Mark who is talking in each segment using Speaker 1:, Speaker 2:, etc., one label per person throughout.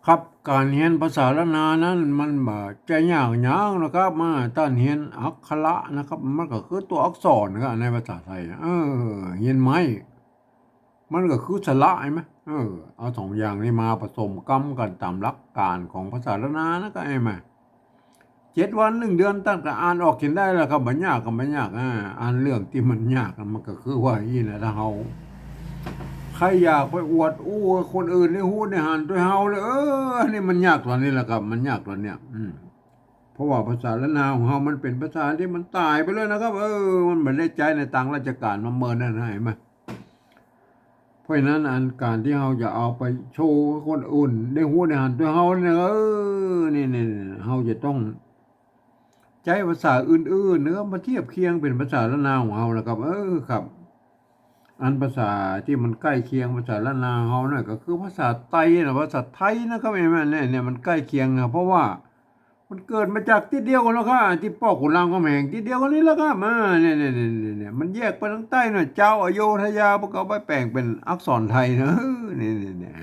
Speaker 1: ครับการเรียนภาษาละนานั้นมันบ่จะยากหยังนะครับมาต้านเรียนอักขระนะครับมันก็คือตัวอักษรนะครับในภาษาไทยเรียนไหมมันก็คือสระใช่ไหมเอาสองอย่างนี้มาผสมกันตามหลักการของภาษาละนานะก็ไอ้มา7 วัน1 เดือนตั้งแต่อ่านออกเขียนได้แล้วครับบัญญัติกับบัญญัติอ่านเรื่องที่มันยากมันก็คือว่าอีแหละถ้าเฮา ใครอยากไปอวดอู้คนอื่นในหูในหันด้วยเฮาเลยนี่มันยากตอนนี้แหละครับมันยากตอนเนี้ยเพราะว่าภาษาละนาวของเฮามันเป็นภาษาที่มันตายไปเลยนะครับมันไม่ได้ใจในต่างราชการมาเมินนั่นเห็นไหมเพราะฉะนั้นอันการที่เฮาจะเอาไปโชว์คนอื่นในหูในหันด้วยเฮาเนี่ยนี่เฮาจะต้องใช้ภาษาอื่นๆเนื้อมาเทียบเคียงเป็นภาษาละนาวของเฮานะครับครับ อันภาษาที่มันใกล้เคียงภาษาละนาเฮาเนี่ยก็คือภาษาไทยนะภาษาไทยนะครับไอ้แม่เนี่ยมันใกล้เคียงนะเพราะว่ามันเกิดมาจากที่เดียวกันแล้วครับที่พ่อขุนรามคำแหงที่เดียวกันนี่แล้วครับเนี่ยมันแยกไปทางใต้หน่อยเจ้าอโยธยาพวกเขาไปแปลงเป็นอักษรไทยนะเนี่ย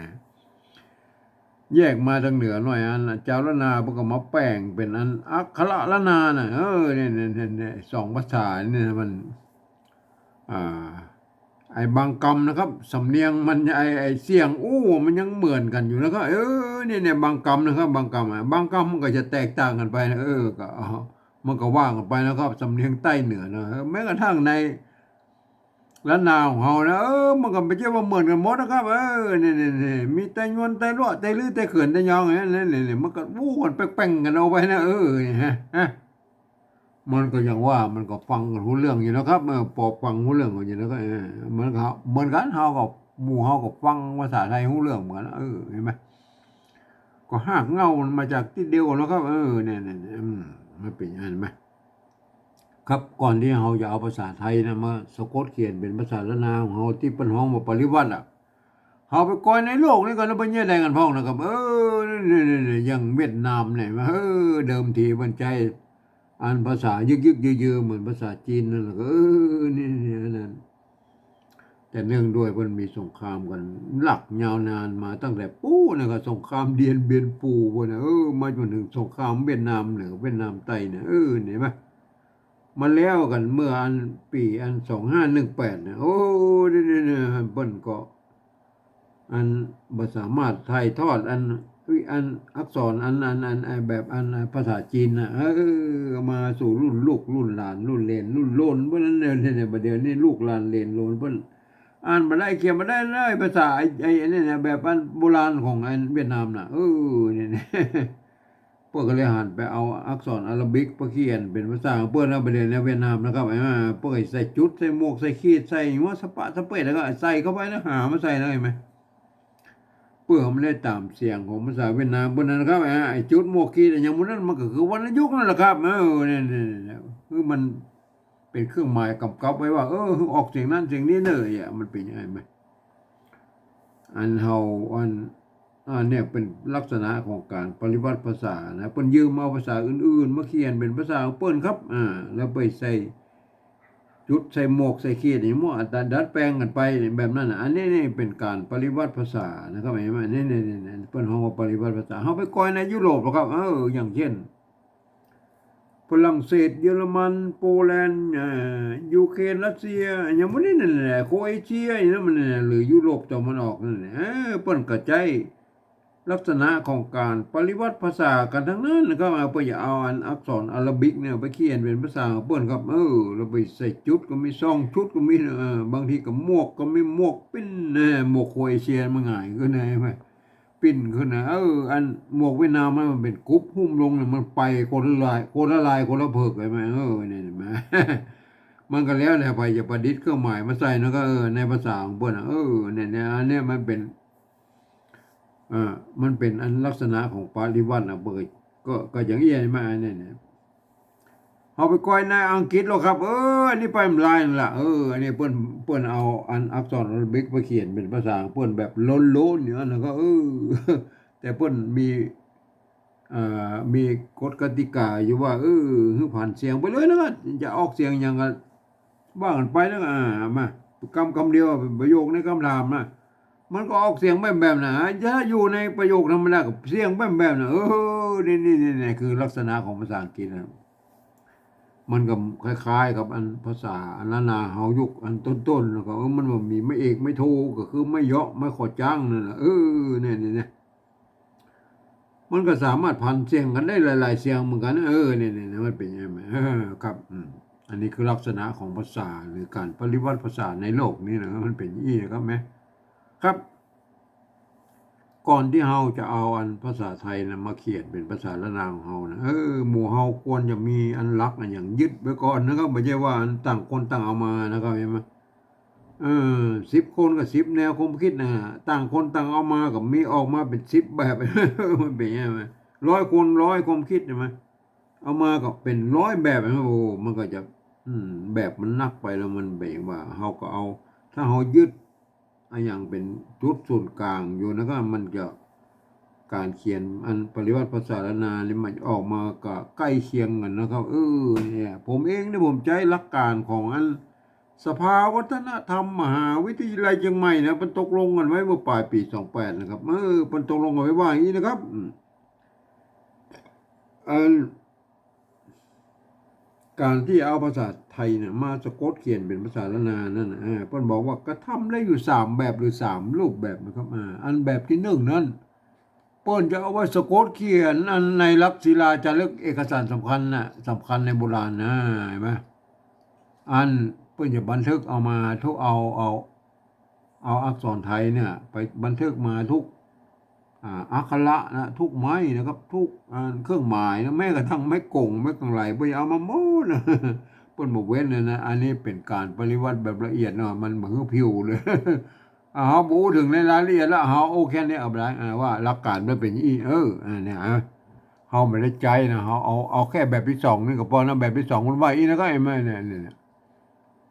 Speaker 1: แยกมาทางเหนือหน่อยอันเจ้าละนาพวกเขามาแปลงเป็นอันอักขระละนาน่ะเนี่ยสองภาษาเนี่ยมันอ่า ไอ้บางคำนะครับสำเนียงมันไอ้เสียงมันยังเหมือนกันอยู่นะครับเนี่ยบางคำนะครับบางคำบางคำมันก็จะแตกต่างกันไปนะก็มันก็ว่ากันไปนะครับสำเนียงใต้เหนือนะแม้กระทั่งในล้านนาของเรานะมันก็ไม่ใช่ว่าเหมือนกันหมดนะครับเนี่ยมีแต่ยวนแต่รั่วแต่ลือแต่เขื่อนแต่ยองอย่างนี้เนี่ยมันก็กันแป้งๆกันเอาไปนะฮะ มันก็อย่างว่ามันก็ฟังกันรู้เรื่องอยู่นะครับพอฟังรู้เรื่องอยู่แล้วก็เหมือนกันเฮากับหมู่เฮากับฟังภาษาไทยรู้เรื่องเหมือนกันเห็นไหมก็หากเงามันมาจากที่เดียวกันแล้วครับเนี่ยมันเป็นอย่างนั้นไหมครับก่อนที่เฮาจะเอาภาษาไทยนะมาสะกดเขียนเป็นภาษาละนาของเฮาที่เป็นห้องว่าปริวัติเฮาไปก่อนในโลกนี่ก็บ่แยกได้กันพ้องนะครับนี่อย่างเวียดนามเนี่ยเดิมทีมันใจ อ่านภาษายึกๆเยอะๆเหมือนภาษาจีนนั่นแหละก็นี่นั่นแต่เนื่องด้วยมันมีสงครามกันหลักยาวนานมาตั้งแต่ปู้นะครับสงครามเดียนเบียนปูพวกนะมาจนถึงสงครามเวียดนามเหนือเวียดนามใต้เนี่ยเห็นไหมมาแล้วกันเมื่ออันปีอัน2518เนี่ยเนี่ยเปิ้นก็ อันบ่สามารถถ่ายทอดอันอักษรอันแบบภาษาจีนนะมาสู่รุ่นลูกรุ่นหลานรุ่นเลนรุ่นโลนเพราะนั้นเนี่ยประเดี๋ยวนี้ลูกหลานเลนโลนเพิ่นอ่านมาได้เขียนมาได้เลยภาษาไอ้นี่นะแบบอันโบราณของไอ้เวียดนามน่ะเนี่ยพวกก็เลยหันไปเอาอักษรอาหรับิกมาเขียนเป็นภาษาของเปิ้นแล้วประเดี๋ยวในเวียดนามนะครับพวกไอ้ใส่จุดใส่หมวกใส่ขีดใส่หัวสปะสเปดแล้วก็ใส่เข้าไปแล้วหามาใส่แล้วเห็นไหม เพื่อมันได้ตามเสียงของภาษาเวียดนามบนนั้นนะครับไอ้จุดโมกีแต่อย่างนั้นมันก็คือวรรณยุกต์นั่นแหละครับเนี่ยคือมันเป็นเครื่องหมายกำกับไว้ว่าออกเสียงนั้นเสียงนี้เลยมันเป็นยังไงไหมอันเฮาอันเนี่ยเป็นลักษณะของการปฏิวัติภาษานะเปิ้นยืมเอาภาษาอื่นๆมาเขียนเป็นภาษาของเปิ้นครับแล้วไปใส่ จุดใส่หมวกใส่ขีดอย่างมั่วดัดแปลงกันไปแบบนั้นอันนี้นี่เป็นการปริวัติภาษานะครับเห็นไหมนี่เปิ้นฮ้องว่าปริวัติภาษาเฮาไปก่อยในยุโรปหรอกครับอย่างเช่นฝรั่งเศสเยอรมันโปแลนด์ยูเครนรัสเซียอย่างพวกนี้นั่นแหละโครเอเชียอย่างนั้นมันหรือยุโรปตะวันออกนั่นแหละเปิ้นก็ใจลักษณะของการปริวัติภาษากันทั้งนั้นนะครับเอาไปอย่าเอาอักษรอาหรับิกเนี่ยไปเขียนเป็นภาษาเปิ้นครับเราไปใส่จุดก็มีซองชุดก็มีบางทีก็หมวกก็มีหมวกปิ้นหมวกโครเอเชียมันง่ายขึ้นไงไหมปิ้นขึ้นนะอันหมวกเวียดนามมันเป็นกรุ๊ปหุ้มลงเนี่ยมันไปคนละลายคนละเพิกเลยไหมเนี่ยเห็นไหมมันก็แล้วแต่ไปจะประดิษฐ์เครื่องหมายมาใส่แล้วก็ในภาษาของเปิ้นเนี่ยอันเนี้ยมันเป็น มันเป็นอันลักษณะของปาริวัติเบิดก็อย่างนี้มาเนี่ยเอาไปก้อยในอังกฤษหรอกครับอันนี้ไปมันลายนั่นล่ะอันนี้เปิ้นเอาอันอักษรอาหรับิกไปเขียนเป็นภาษาเปิ้นแบบโล้นๆเนี่ยแล้วก็แต่เปิ้นมีกฎกติกาอยู่ว่าคือผ่านเสียงไปเลยนะครับจะออกเสียงหยังก็ว่ากันไปแล้วมาคำเดียวประโยคในคำถามนะ มันก็ออกเสียงแบบน่ะถ้าอยู่ในประโยคธรรมดากับเสียงแบบน่ะนี่คือลักษณะของภาษาอังกฤษนะมันก็คล้ายๆกับอันภาษาอันนานาเฮายุคอันต้นๆแล้วก็มันบ่มีไม่เอกไม่โทก็คือไม่เยาะไม่ขอจ้างนั่นน่ะเนี่ยมันก็สามารถพันเสียงกันได้หลายๆเสียงเหมือนกันเนี่ยมันเป็นยังไงครับอันนี้คือลักษณะของภาษาหรือการปริวัติภาษาในโลกนี้นะมันเป็นอย่างนี้ครับไหมครับก่อนที่เฮาจะเอาอันภาษาไทยนะมาเขียนเป็นภาษาละนามของเฮานะหมู่เฮาควรจะมีอันหลักอันอย่างยึดไว้ก่อนนะครับไม่ใช่ว่าอันต่างคนต่างเอามานะครับเห็นไหม10 คนกับ10 แนวความคิดนะต่างคนต่างเอามากับมีออกมาเป็น10 แบบมันเป็นยังไง100 คน100ความคิดใช่ไหมเอามาก็เป็น100 แบบโอ้มันก็จะแบบมันนักไปแล้วมันแบ่งว่าเฮาก็เอาถ้าเฮายึดอันอย่างเป็นจุดศูนย์กลางอยู่นะครับมันจะการเขียนอันปริวัติภาษาละนานี่มันออกมาก็ใกล้เคียงกันนะครับเนี่ยผมเองเนี่ยผมใช้หลักการของอันสภาวัฒนธรรมมหาวิทยาลัยเชียงใหม่นะมันตกลงกันไว้เมื่อปลายปี28นะครับมันตกลงกันไว้ว่าอย่างนี้นะครับอันการที่เอาภาษาไทยเนี่ยมาสะกดเขียนเป็นภาษาละนานั่นเพิ่นบอกว่ากระทำได้อยู่3 แบบหรือ3 รูปแบบนะครับอันแบบที่1นั้นเปิ้นจะเอาไว้สะกดเขียนอันในลักษณ์ศิลาจารึกเอกสารสำคัญน่ะสำคัญในโบราณนะเห็นไหมอันเปิ้นจะบันทึกเอามาทุกเอาอักษรไทยเนี่ยไปบันทึกมาทุกอักขระนะทุกไม้นะครับทุกเครื่องหมายนะแม้กระทั่งไม้กงไม้กังไหลไปเอามาหมดนะเปิ้นบอกเว้นเลยนะอันนี้เป็นการปริวัติแบบละเอียดเนาะมันเหมือนผิวเลยเฮาบ่ถึงในรายละเอียดแล้วเฮาโอเคเนี่ยเอาไปว่าหลักการมันเป็นอย่างนี้เนี่ยเฮาไม่ได้ใจนะเฮาเอาแค่แบบที่2นี่ก็พอนะแบบที่2มันว่าอีนะครับไอ้แม่เนี่ย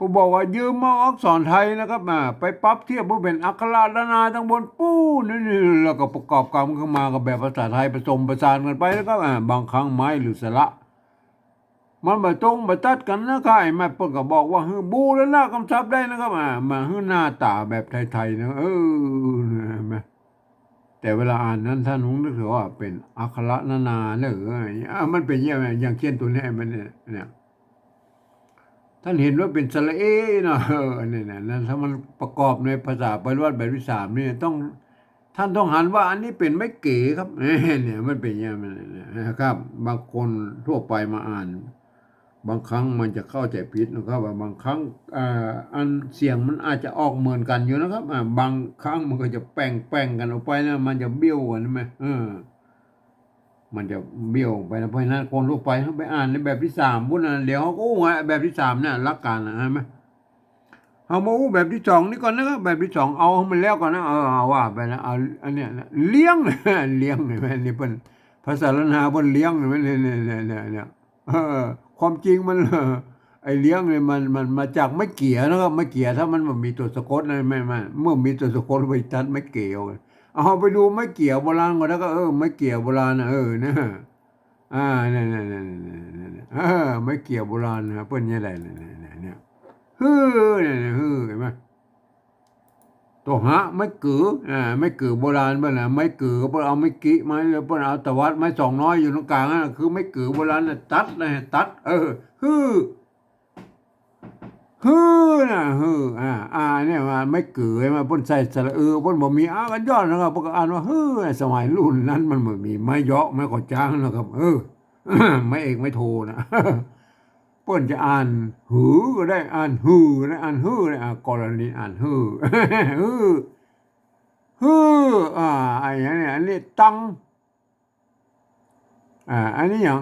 Speaker 1: ผมบอกว่ายืมมาอักษรไทยนะครับไปปรับเทียบว่าเป็นอักขระละนาทั้งบนปู้นี่แล้วก็ประกอบกันขึ้นมากับแบบภาษาไทยผสมผสานกันไปแล้วก็บางครั้งไม้หรือสระมันมาตรงมาตัดกันนะครับไอ้แม่เพิ่นก็บอกว่าบูแล้วนะคำศัพท์ได้นะครับมาหน้าตาแบบไทยๆนะแม่แต่เวลาอ่านนั้นท่านนึกถึงว่าเป็นอักขระละนาเนอะมันเป็นอย่างเช่นตัวนี้มันเนี่ย ท่านเห็นว่าเป็นสระเอนะเนี่ยนะถ้ามันประกอบในภาษาปริวัติแบบที่3นี่ต้องท่านต้องหันว่าอันนี้เป็นไม่เก๋ครับเนี่ยมันเป็นอย่างนั้นนะครับบางคนทั่วไปมาอ่านบางครั้งมันจะเข้าใจผิดนะครับว่าบางครั้งอันเสียงมันอาจจะออกเหมือนกันอยู่นะครับบางครั้งมันก็จะแป้งกันออกไปนะมันจะเบี้ยวกันไหมมันจะเบี้ยวไปนะเพราะฉะนั้นคนทั่วไปเขาไปอ่านในแบบที่3พวกนั้นเดี๋ยวเขาก็ว่าแบบที่3เนี่ยหลักการนะใช่ไหมเอามาแบบที่2นี่ก่อนนะครับแบบที่2เอามันแล้วก่อนนะเอาว่าไปนะเอาอันเนี้ยเลี้ยงเลี้ยงเห็นไหมนี่เป็นภาษาละนาเป็นเลี้ยงเห็นไหมเนี่ยความจริงมันไอ้เลี้ยงเนี่ยมันมาจากไม่เกี่ยนะครับไม่เกี่ยถ้ามันมีตัวสะกดนะไม่เมื่อมีตัวสะกดไปตัดไม่เกี่ยวเอาไปดูไม่เกี่ยวโบราณก่อนแล้วก็ไม่เกี่ยวโบราณนะนะเนี่ยไม่เกี่ยวโบราณนะเปิ้นยังไงเนี่ยเนี่ยเห็นไหมตัวหะไม่กือไม่กือโบราณเปิ้นน่ะไม่กือก็เปิ้นเอาไม่กิไม้แล้วเปิ้นเอาตะวัดไม้สองน้อยอยู่ตรงกลางนั่นคือไม่กือโบราณน่ะตัดเลยตัดฮือนะเนี่ยมาไม่เกือมาเพิ่นใส่สระเพิ่นบ่มีกันย้อนนะครับเพิ่นก็อ่านว่าสมัยรุ่นนั้นมันบ่มีไม้เหาะไม้ขอจ้างนะครับไม่เอกไม่โทนะเพิ่นจะอ่านหือก็ได้อ่านฮือได้อ่านฮือได้กรณีอ่านฮือฮือฮือไอ้เนี่ยอันนี้ตังอันนี้หยัง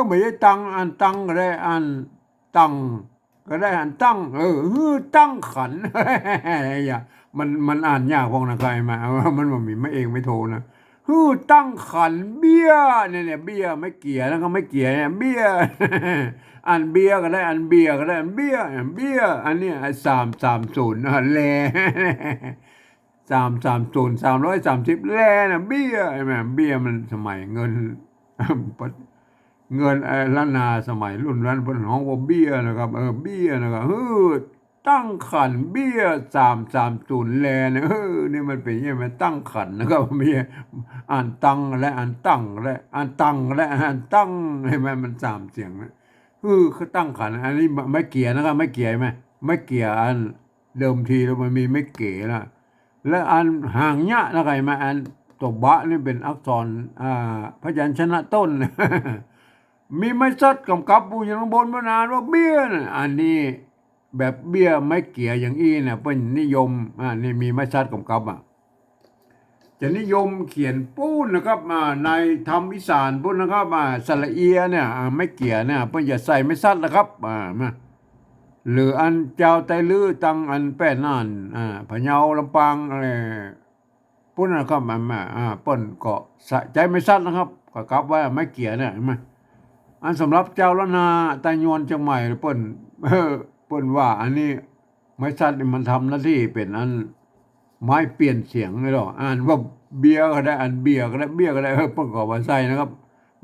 Speaker 1: ไม่ใช่ตังอ่านตังก็ได้อ่านตังก็ได้อ่านตั้งตั้งขันอย่ามันอ่านยากพงนะใครมามันบ่มีไม่เองไม่โทนะตั้งขันเบี้ยเนี่ยเบี้ยไม่เกี่ยแล้วก็ไม่เกี่ยเนี่ยเบี้ยอ่านเบี้ยก็ได้อ่านเบี้ยก็ได้อ่านเบี้ยอันนี้330แล330330แลนะเบี้ยแม่เบี้ยมันสมัยเงินล้านนาสมัยรุ่นนั้นเพิ่นฮ้องว่าเบี้ยนะครับเบี้ยนะครับ ตั้งขันเบี้ย330แลเนี่ยนี่มันเป็นยังไงมันตั้งขันนะครับมีอ่านตังและอ่านตั้งและอ่านตังและอ่านตั้งใช่ไหมมัน3 เสียงนะเขาตั้งขันอันนี้ไม่เกี่ยนะครับไม่เกี่ยไหมไม่เกี่ยอันเดิมทีแล้วมันมีไม่เกี่ยนะและอันห่างเนี้ยนะไงมาอันตัวบะนี่เป็นอักษรพยัญชนะต้น มีไม้ซัดกำกับอยู่อย่างบนมานานว่าเบี้ยนะอันนี้แบบเบี้ยไม่เกี่ยอย่างอี้เนี่ยเป็นนิยมนี่มีไม้ซัดกำกับจะนิยมเขียนปูนนะครับในธรรมอีสานปูนนะครับสระเอียเนี่ยไม่เกี่ยเนี่ยเพิ่นจะใส่ไม้ซัดนะครับมาหรืออันเจ้าไตลือตังอันแป้น่านพะเยาลำปางอะไรปูนนะครับเปิ้นก็ใจไม้ซัดนะครับก็กลับไว้ไม่เกี่ยเนี่ยเห็นไหม อันสำหรับเจ้าละนาตายวนจังใหม่เปิ้นเปิ้นว่าอันนี้ไม้สัตว์นี่มันทำหน้าที่เป็นอันไม้เปลี่ยนเสียงเลยหรออ่านว่าเบียร์ก็ได้อันเบียร์ก็ได้เบียร์ก็ได้เปิ้นก็บ่ใส่นะครับ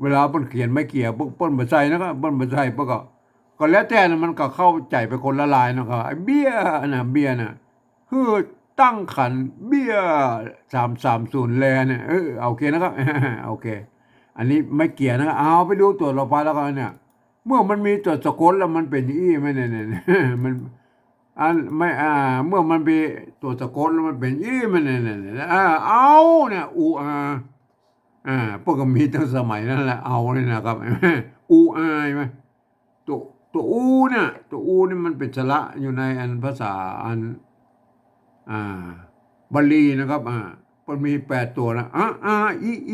Speaker 1: เวลาเปิ้นเขียนไม่เกี่ยวเปิ้นบ่ใส่นะครับเปิ้นบ่ใส่เปิ้นก็แล้วแต่นะมันก็เข้าใจไปคนละลายนะครับไอ้เบียร์น่ะเบียร์น่ะคือตั้งขันเบียร์330แลเนี่ยโอเคนะครับโอเค อันนี้ไม่เกี่ยนะเอาไปดูตัวเราไปแล้วกันเนี่ยเมื่อมันมีตัวสะกดแล้วมันเป็นอี้ไหมเนี่ยมันอันไม่เมื่อมันมีตัวสะกดแล้วมันเป็นอี้มันเนี่ยเอาเนี่ยพวกก็มีตั้งสมัยนั่นแหละเอาเลยนะครับใช่ไหมตัวตัวเนี่ยตัวนี่มันเป็นสระอยู่ในอันภาษาอันอ่าบาลีนะครับมันมี8 ตัวนะอีเอ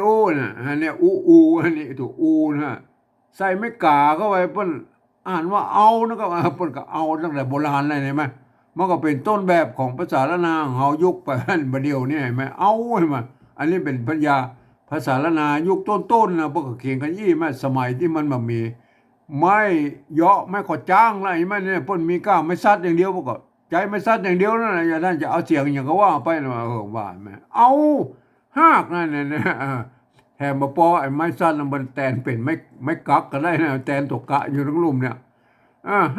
Speaker 1: โอนะอันเนี้ยอันนี้ตัวนะใส่ไม่กาเข้าไปเปิ้นอ่านว่าเอานะครับเปิ้นก็เอาตั้งแต่โบราณเลยเห็นไหมมันก็เป็นต้นแบบของภาษาละนาของเฮายุคปัจจุบันเดียวนี่เห็นไหมเอาเห็นไหมอันนี้เป็นปัญญาภาษาละนายุคต้นๆนะพวกก็เขียนกันยี่แม่สมัยที่มันแบบมีไม่เยาะไม่ขอจ้างอะไรไม่เนี่ยเปิ้นมีก้าไม่ซัดอย่างเดียวพวกก็ ใจไม่ซัดอย่างเดียวนั่นแหละอย่าท่านจะเอาเสียงอย่างก็ว่าไปนะว่าแม่เอาหากนั่นเนี่ยแถมมาปอไอ้ไม้ซัดมันแตนเป็นไม่กักก็ได้นะแตนตกกะอยู่ทั้งลุ่มเนี่ย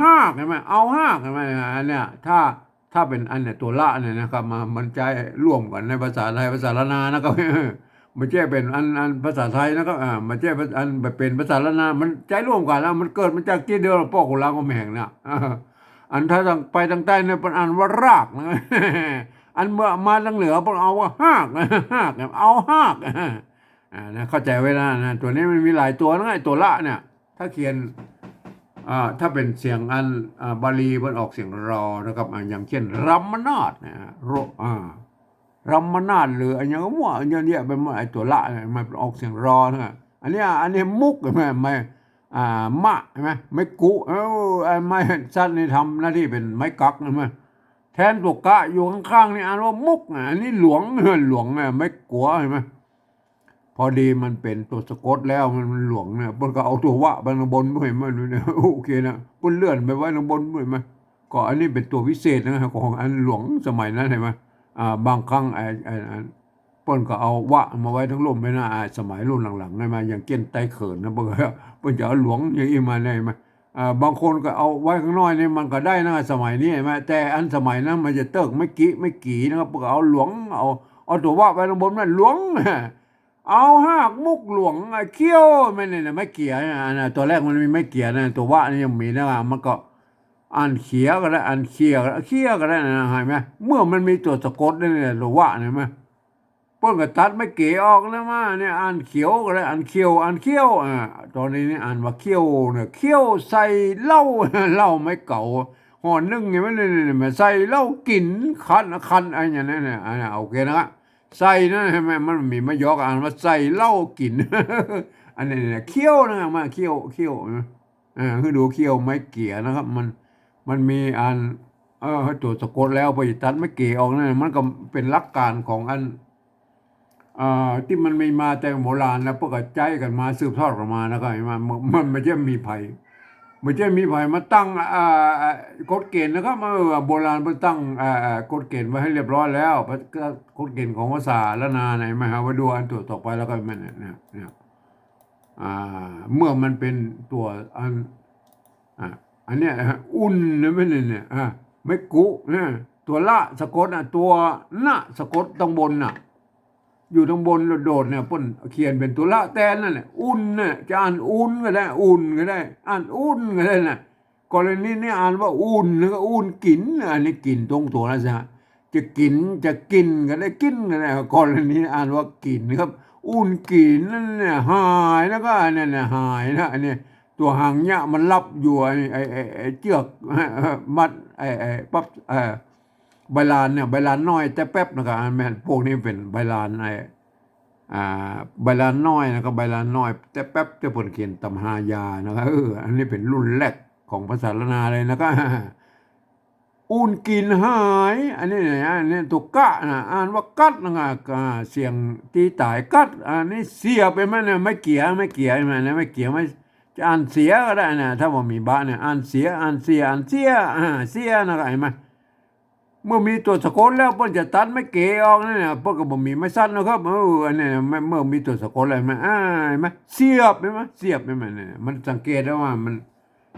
Speaker 1: หากใช่ไหมเอาหากใช่ไหมอันเนี้ยถ้าเป็นอันเนี่ยตัวละเนี่ยนะครับมันใจร่วมกันในภาษาไทยภาษาละนานะครับมันแช่เป็นอันภาษาไทยนะครับมันแช่อันเป็นภาษาละนามันใจร่วมกันแล้วมันเกิดมาจากที่เดียวพ่อของเราก็แม่งเนี่ยอันถ้าไปทางใต้เนี่ยเป็นอันว่ารากนะอันเมื่อมาทางเหนือเป็นเอาว่าหากหากเอาหากนะเข้าใจไว้นะตัวนี้มันมีหลายตัวนะไอ้ตัวละเนี่ยถ้าเขียนถ้าเป็นเสียงอันบาลีมันออกเสียงรอนะครับอย่างเช่นรัมมนาฏนะรัมมนาฏหรืออันอย่างว่าอันอย่างเนี้ยเป็นไอ้ตัวละเนี่ยมันออกเสียงรอนะอันนี้มุกไม่มะใช่ไหมไม้กุไม้สั้นนี่ทำหน้าที่เป็นไม้กักนะมั้ยแทนตัวกะอยู่ข้างๆนี่อ่านว่ามุกอันนี้หลวงไม้กัวใช่ไหมพอดีมันเป็นตัวสะกดแล้วมันหลวงเนี่ยเพิ่นก็เอาตัววะไปข้างบนด้วยมันเนี่ยโอเคนะเพิ่นเลื่อนไปไว้ข้างบนด้วยมั้ยก็อันนี้เป็นตัวพิเศษนะของอันหลวงสมัยนั้นใช่ไหมบางครั้งเปิ้นก็เอาวะมาไว้ทั้งร่มไม่น่าสมัยรุ่นหลังๆได้มาอย่างเก้นไต้เขินนะเปิ้นจะเอาหลวงอย่างนี้มาได้มั้ยบางคนก็เอาไว้ข้างนอกนี่มันก็ได้นะสมัยนี้ใช่ไหมแต่อันสมัยนั้นมันจะเติกไม่กี่นะครับเปิ้นเอาหลวงเอาตัววะไว้ข้างบนนั่นหลวงเอาหากมุกหลวงเขี้ยวไม่เนี่ยไม่เกี่ยนะตัวแรกมันมีไม่เกี่ยนะตัววะนี่ยังมีนะมันก็อันเขียก็ได้อันเคียก็ได้นะเห็นไหมเมื่อมันมีตัวสะกดเนี่ยตัววะเห็นไหม ป้นก็ตัดไม่เก๋ออกแล้วมาเนี่ยอ่านเขียวก็ได้อ่านเขียวตอนนี้นี่อ่านว่าเขียวเนี่ยเขียวใส่เหล้าเหล้าไม่เก่าห่อนึ่งไงมันเนี่ยใส่เหล้ากินคันอะไรอย่างนั้นเนี่ยโอเคนะครับใส่นะใช่ไหมมันมีไม่ยอกอ่านว่าใส่เหล้ากินอันนี้เนี่ยเขียวนะมาเขียวคือดูเขียวไม่เกี่ยนะครับมันมีอันตัวสะกดแล้วไปตัดไม่เก๋ออกนั่นมันก็เป็นหลักการของอันที่มันมีมาแต่โบราณแล้วพวกก็ใจกันมาสืบทอดกันมาแล้วก็มันไม่ใช่มีภัยมาตั้งกฎเกณฑ์นะครับโบราณมันตั้งกฎเกณฑ์ไว้ให้เรียบร้อยแล้วกฎเกณฑ์ของภาษาละนาไหนมาหาว่าดูอันตัวต่อไปแล้วก็มันเนี่ยเมื่อมันเป็นตัวอัน อันเนี้ยอุ่นนะไม่เนี่ยไม่กุนะตัวละสะกดตัวนะสะกดตรงบนอยู่ตรงบนโดดเนี่ยป้นเขียนเป็นตัวละแตนนั่นแหละอุ่นเนี่ยจะอ่านอุ่นก็ได้อุ่นก็ได้อ่านอุ่นก็ได้น่ะกรณีนี้อ่านว่าอุ่นแล้วก็อุ่นกินอันนี้กินตรงตัวแล้วใช่จะกินจะกินก็ได้กินก็ได้กรณีอ่านว่ากินครับอุ่นกินนั่นเนี่ยหายแล้วก็นั่นน่ะหายนะอันนี้ตัวหางเนี่ยมันรับอยู่ไอ้เจือกมัดไอ้ปั๊บใบลานเนี่ยใบลานน้อยแต่แป๊บนะครับแม่นพวกนี้เป็นใบลานใบลานน้อยนะครับใบลานน้อยแต่แป๊บจะผลเขียนตำหายานะครับอันนี้เป็นรุ่นแรกของภาษาละนาเลยนะครับอุ่นกินหายอันนี้เนี่ยอันนี้ตัวกะนะอ่านว่ากัดนะครับเสียงตีตายกัดอันนี้เสียไปไหมเนี่ยไม่เกี่ยไม่เกี่ยไหมเนี่ยไม่เกี่ยไม่จะอ่านเสียก็ได้นะถ้าว่ามีบ้านเนี่ยอ่านเสียอ่านเสียอ่านเสียเสียนะครับเห็นไหมเมื่อมีตัวสะกดแล้วเพิ่นจะตัดไม่เกออกนั่นน่ะเพิ่นก็บ่มีไม่สั้นนะครับอันนี้เมื่อมีตัวสะกดแล้วมันเห็นไหมเสียบเห็นไหมเสียบเห็นไหมเนี่ยมันสังเกตได้ว่ามัน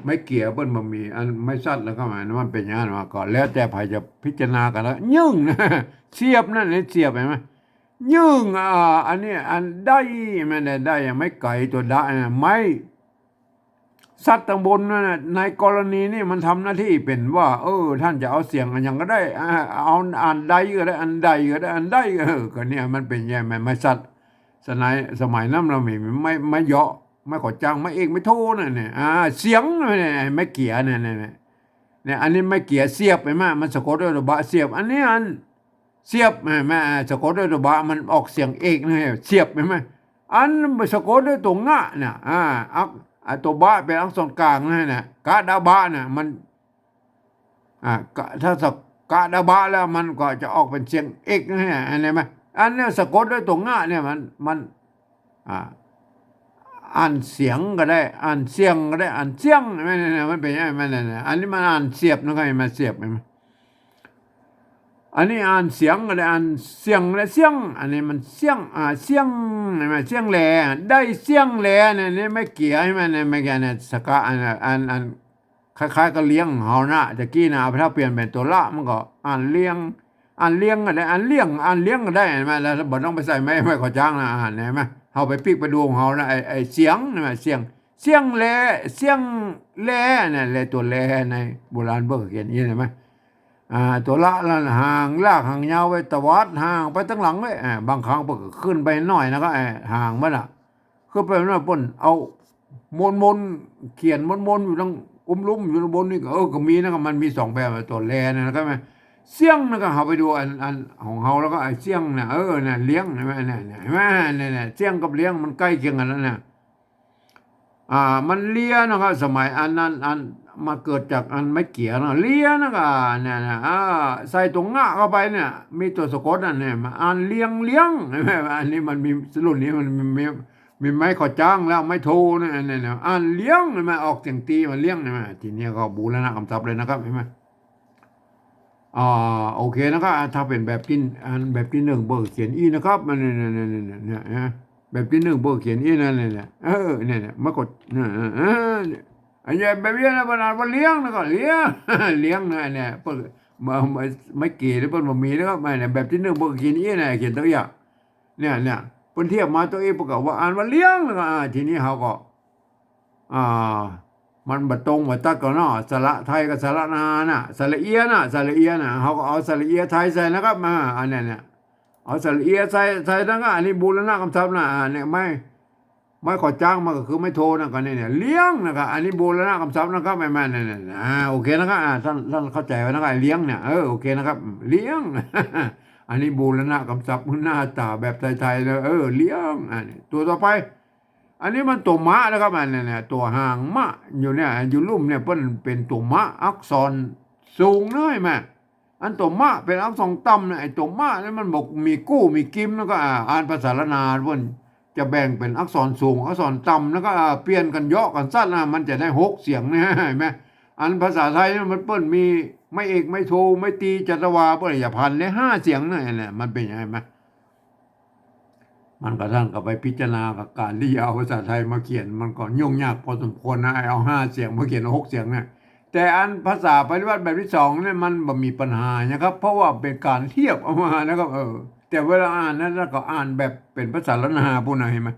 Speaker 1: ไม่เกี่ยวเพิ่นบ่มีอันไม่สั้นแล้วก็มันเป็นอย่างนั้นมาก่อนแล้วแต่ใครจะพิจารณากันแล้วยึ่งนะเสียบนั่นเสียบเห็นไหมยึ่งอันนี้อันได้มันได้ไม่ไก่ตัวได้ไม่สัตว์ต่างบนนั่นในกรณีนี้มันทำหน้าที่เป็นว่าท่านจะเอาเสียงอันยังก็ได้เอาอันใดก็ได้อันใดก็ได้อันใดก็เนี่ยมันเป็นยังไงไม่สัตว์สมัยนั้นเราไม่เยาะไม่ขอจังไม่เอกไม่โทนั่นเนี่ยเสียงเนี่ยไม่เกี่ยเนี่ยอันนี้ไม่เกี่ยเสียบไปมามันสะกดด้วยตัวบะเสียบอันนี้อันเสียบแม่สะกดด้วยตัวบะมันออกเสียงเอกนะเสียบไปไหมอันสะกดด้วยตัวงะเนี่ยตัวบะเป็นอักษรกลางนะกะดาบะเนี่ยมันถ้าสกะดาบะแล้วมันก็จะออกเป็นเสียงเอกนะอันนี้ไหมอันนี้สะกดด้วยตัวงะเนี่ยมันอ่านเสียงก็ได้อ่านเสียงก็ได้อ่านเสียงมันเป็นยังไงมันเนี่ยอันนี้มันอ่านเสียบนะครับมาเสียบไหมอันนี้อ่านเสียงก็ได้อ่านเสียงและเสียงอันนี้มันเสียงเสียงเสียงแหล่ได้เสียงแหล่เนี่ยไม่เกี่ยวให้มันไม่แก่เนี่ยสกะอันคล้ายๆกับเลี้ยงเฮานะตะกี้นะถ้าเปลี่ยนเป็นตัวละมันก็อ่านเลี้ยงก็ได้อ่านเลี้ยงก็ได้ไหมแล้วบ่ต้องไปใส่ไม่ขอจ้างนะอ่านไหมเฮาไปปิกไปดูของเฮานะไอ้เสียงนี่มันเสียงแหล่เสียงแหล่เนี่ยแหล่ตัวแหล่ในโบราณเบิ่งเขียนอย่างนี้เห็นไหมตัวละห่างลากห่างยาวไปตวัดห่างไปตั้งหลังไว้บางครั้งก็ขึ้นไปหน่อยนะครับห่างมันขึ้นไปหน่อยป่นเอามนเขียนมนอยู่ตรงลุ่มอยู่ตรงบนนี่ก็มีนะครับมันมี2แบบตัวแลนะครับเสียงนะครับเฮาไปดูอันของเฮาแล้วก็ไอ้เสียงเนี่ยเนี่ยเลี้ยงเห็นไหมเนี่ยเห็นไหมเนี่ยเสียงกับเลี้ยงมันใกล้เคียงกันแล้วเนี่ยมันเลี้ยนะครับสมัยอันนั้นมาเกิดจากอันไม่เกี่ยวนะเลี้ยนะครับเนี่ยใส่ตรงงะเข้าไปเนี่ยมีตัวสะกดเนี่ยมาอ่านเลี้ยงอันนี้มันมีรุ่นนี้มันมีไม้ขอจ้างแล้วไม่โทเนี่ยอ่านเลี้ยงมันออกเสียงตีมันเลี้ยงเนี่ยทีนี้ก็บูรณะคำศัพท์เลยนะครับเห็นไหมโอเคนะครับถ้าเป็นแบบที่1เบอร์เขียนอีนะครับมันเนี่ยแบบที่1เบอร์เขียนอีนั่นเนี่ยเนี่ยมากดอันนี้แบบนี้นะมันเลี้ยงนะก็เลี้ยงเนี่ยเปิดไม่เกี่ยวหรือเปิดมีนะครับเนี่ยแบบที่1เบอร์เขียนอีเนี่ยเขียนตัวอย่างเนี่ยเพิ่นเทียบมาตัวเองประกอบว่าอ่านว่าเลี้ยงนะก็ทีนี้เขาก็มันบัดตรงบัดตัดก็เนาะสระไทยกับสระนาน่ะสระเอียน่ะเขาก็เอาสระเอียไทยใส่นะครับมาอันนี้เนี่ยเอาสระเอียใส่ทั้งอันนี้บูรณะคำศัพท์นะเนี่ยไม่ขอจ้างมาก็คือไม่โทรนะก็เนี่ยเลี้ยงนะครับอันนี้บูรณะคำศัพท์นะครับไม่เนี่ยโอเคนะครับท่านเข้าใจไว้นะครับเลี้ยงเนี่ยโอเคนะครับเลี้ยงอันนี้บูรณะคำศัพท์หน้าตาแบบไทยๆเลยเลี้ยงอันนี้ตัวต่อไปอันนี้มันตัวมะนะครับอันนี้ตัวหางมะอยู่เนี่ยอยู่ลุ่มเนี่ยเป็นตัวมะอักษรสูงน้อยแม่อันตัวมะเป็นอักษรต่ำเนี่ยไอ้ตัวมะนี่มันบอกมีกู้มีกิมแล้วก็อ่านภาษาละนาเพิ่นจะแบ่งเป็นอักษรสูงอักษรต่ำแล้วก็เปลี่ยนกันเยาะกันสั้นนะมันจะได้6เสียงนะเห็นไหมอันภาษาไทยมันเปิ้นมีไม่เอกไม่โทไม่ตีจัตวาเปิ้นอย่าพันเลย5เสียงเนี่ยมันเป็นยังไงไหมมันกระทั่งกับไปพิจารณากับการที่เอาภาษาไทยมาเขียนมันก็ยุ่งยากพอสมควรนะเอา5เสียงมาเขียน6เสียงเนี่ย แต่อันภาษาปฏิวัติแบบที่สองเนี่ยมันบ่มีปัญหานะครับ เพราะว่าเป็นการเทียบเอามานะครับแต่เวลาอ่านนั้นเราก็อ่านแบบเป็นภาษาล้านนาพูดหน่อยเห็นไหม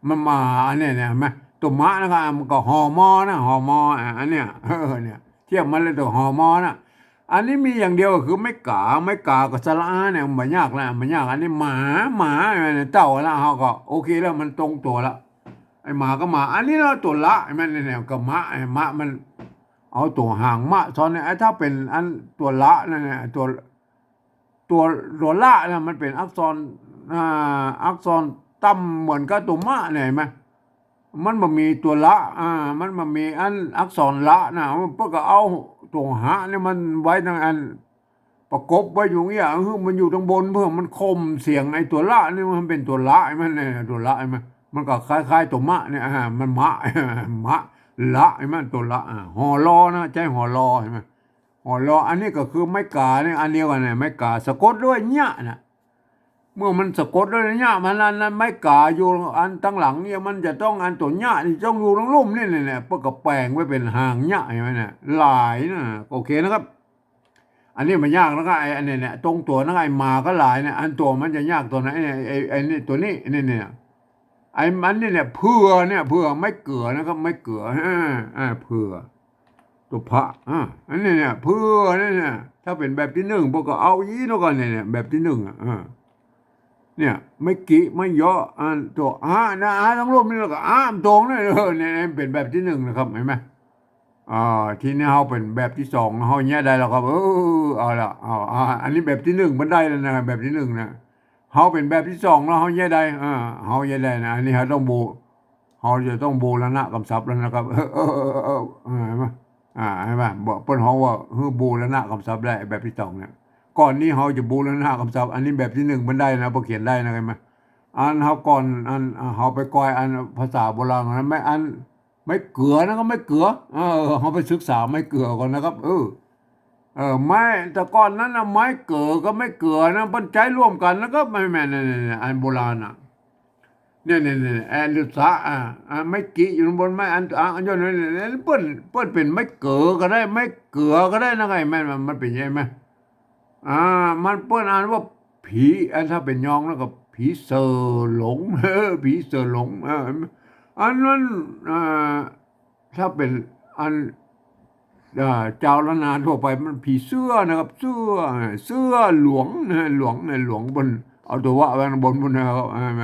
Speaker 1: มันมาอันเนี้ยเนี่ยเห็นไหมตัวมะนะครับมันก็หอมอนะหอมออันเนี้ยเนี่ยเทียบมันเลยตัวหอมอนะอันนี้มีอย่างเดียวก็คือไม่กากับสระอาเนี่ยมันยากแล้วมันยากอันนี้หมาเนี่ยเต่าแล้วเขาก็โอเคแล้วมันตรงตัวละไอหมาก็หมาอันนี้เราตัวละมันเนี่ยกับมะไอมะมันเอาตัวห่างมะซ้อนเนี่ยถ้าเป็นอันตัวละนั่นเนี่ยตัวละนะมันเป็นอักษรอักษรต่ำเหมือนกับตัวมะเนี่ยเห็นไหมมันบ่มีตัวละมันบ่มีอันอักษรละนะมันก็เอาตัวหะเนี่ยมันไว้ทั้งอันประกบไว้อยู่อย่างเงี้ยมันอยู่ตรงบนเพื่อมันคมเสียงไอ้ตัวละนี่มันเป็นตัวละไอ้มันเนี่ยตัวละไอ้มันก็คล้ายๆตัวมะเนี่ยมันมะมะละไอ้มันตัวละหอรอนะใจหอรอใช่ไหมหอรออันนี้ก็คือไม้กาเนี่ยอันเดียวกันเนี่ยไม้กาสะกดด้วยเนี่ยนะเมื่อมันสะกดด้วยเนี่ยมันนั้นไม้กาอยู่อันตั้งหลังเนี่ยมันจะต้องอันตัวเนี่ยนี่ต้องอยู่ตรงลุ่มนี่เนี่ยเพื่อกับแปลงไว้เป็นหางเนี่ยใช่ไหมเนี่ยหลายนะโอเคนะครับอันนี้มันยากแล้วก็ไอ้เนี่ยตรงตัวนั่นไอ้มาก็หลายเนี่ยอันตัวมันจะยากตัวไหนเนี่ยไอ้นี่ตัวนี้เนี่ยไอ้มันเนี่ยเผื่อไม่เกลือนะครับไม่เกลือเผื่อตัวพระอันนี้เนี่ยเผื่อเนี่ยถ้าเป็นแบบที่หนึ่งพวกก็เอายี่แล้วกันเนี่ยแบบที่หนึ่งเนี่ยไม่กี้ไม่ย่ออันตัวนะทั้งรูปนี่แล้วก็ตรงนี่เนี่ยเป็นแบบที่หนึ่งนะครับเห็นไหมทีนี้เขาเป็นแบบที่สองเขาเนี้ยได้แล้วครับเอาละอันนี้แบบที่หนึ่งมันได้แล้วนะแบบที่หนึ่งนะเขาเป็นแบบที่สองแล้วเขาเนี้ยได้เขาเนี้ยได้นะอันนี้เขาต้องเขาจะต้องบูรณะกำซับแล้วนะครับเห็นไหมเห็นไหมบอกเปิ้นเขาว่าบูรณะกำซับได้แบบที่สองเนี่ยก่อนนี้เขาจะบูรณะกำซับอันนี้แบบที่หนึ่งมันได้นะพอเขียนได้นะเห็นไหมอันเขาก่อนอันเขาไปกอยอันภาษาโบราณนั้นไม่อันไม่เกลือนะก็ไม่เกลือเขาไปศึกษาไม่เกลือก่อนนะครับไม่แต่ก่อนนั้นนะไม้เกลือก็ไม่เกลือนะเปิ้นใช้ร่วมกันแล้วก็ไม่แม่เนี่ยอันโบราณอ่ะเนี่ยแอนลุษะไม่กี่อยู่บนไม้อันยนเนี่ยเปิ้นเป็นไม่เกลือก็ได้ไม่เกลือก็ได้นะไงแม่มันเป็นยังไงไหมมันเปิ้นอ่านว่าผีถ้าเป็นยองแล้วก็ผีเสือหลงผีเสือหลงอันนั้นถ้าเป็นอันเจ้าละนาทั่วไปมันผีเสื้อนะครับเสื้อหลวงหลวงในหลวงบนเอาตัวว่าไว้บนนะครับใช่ไหม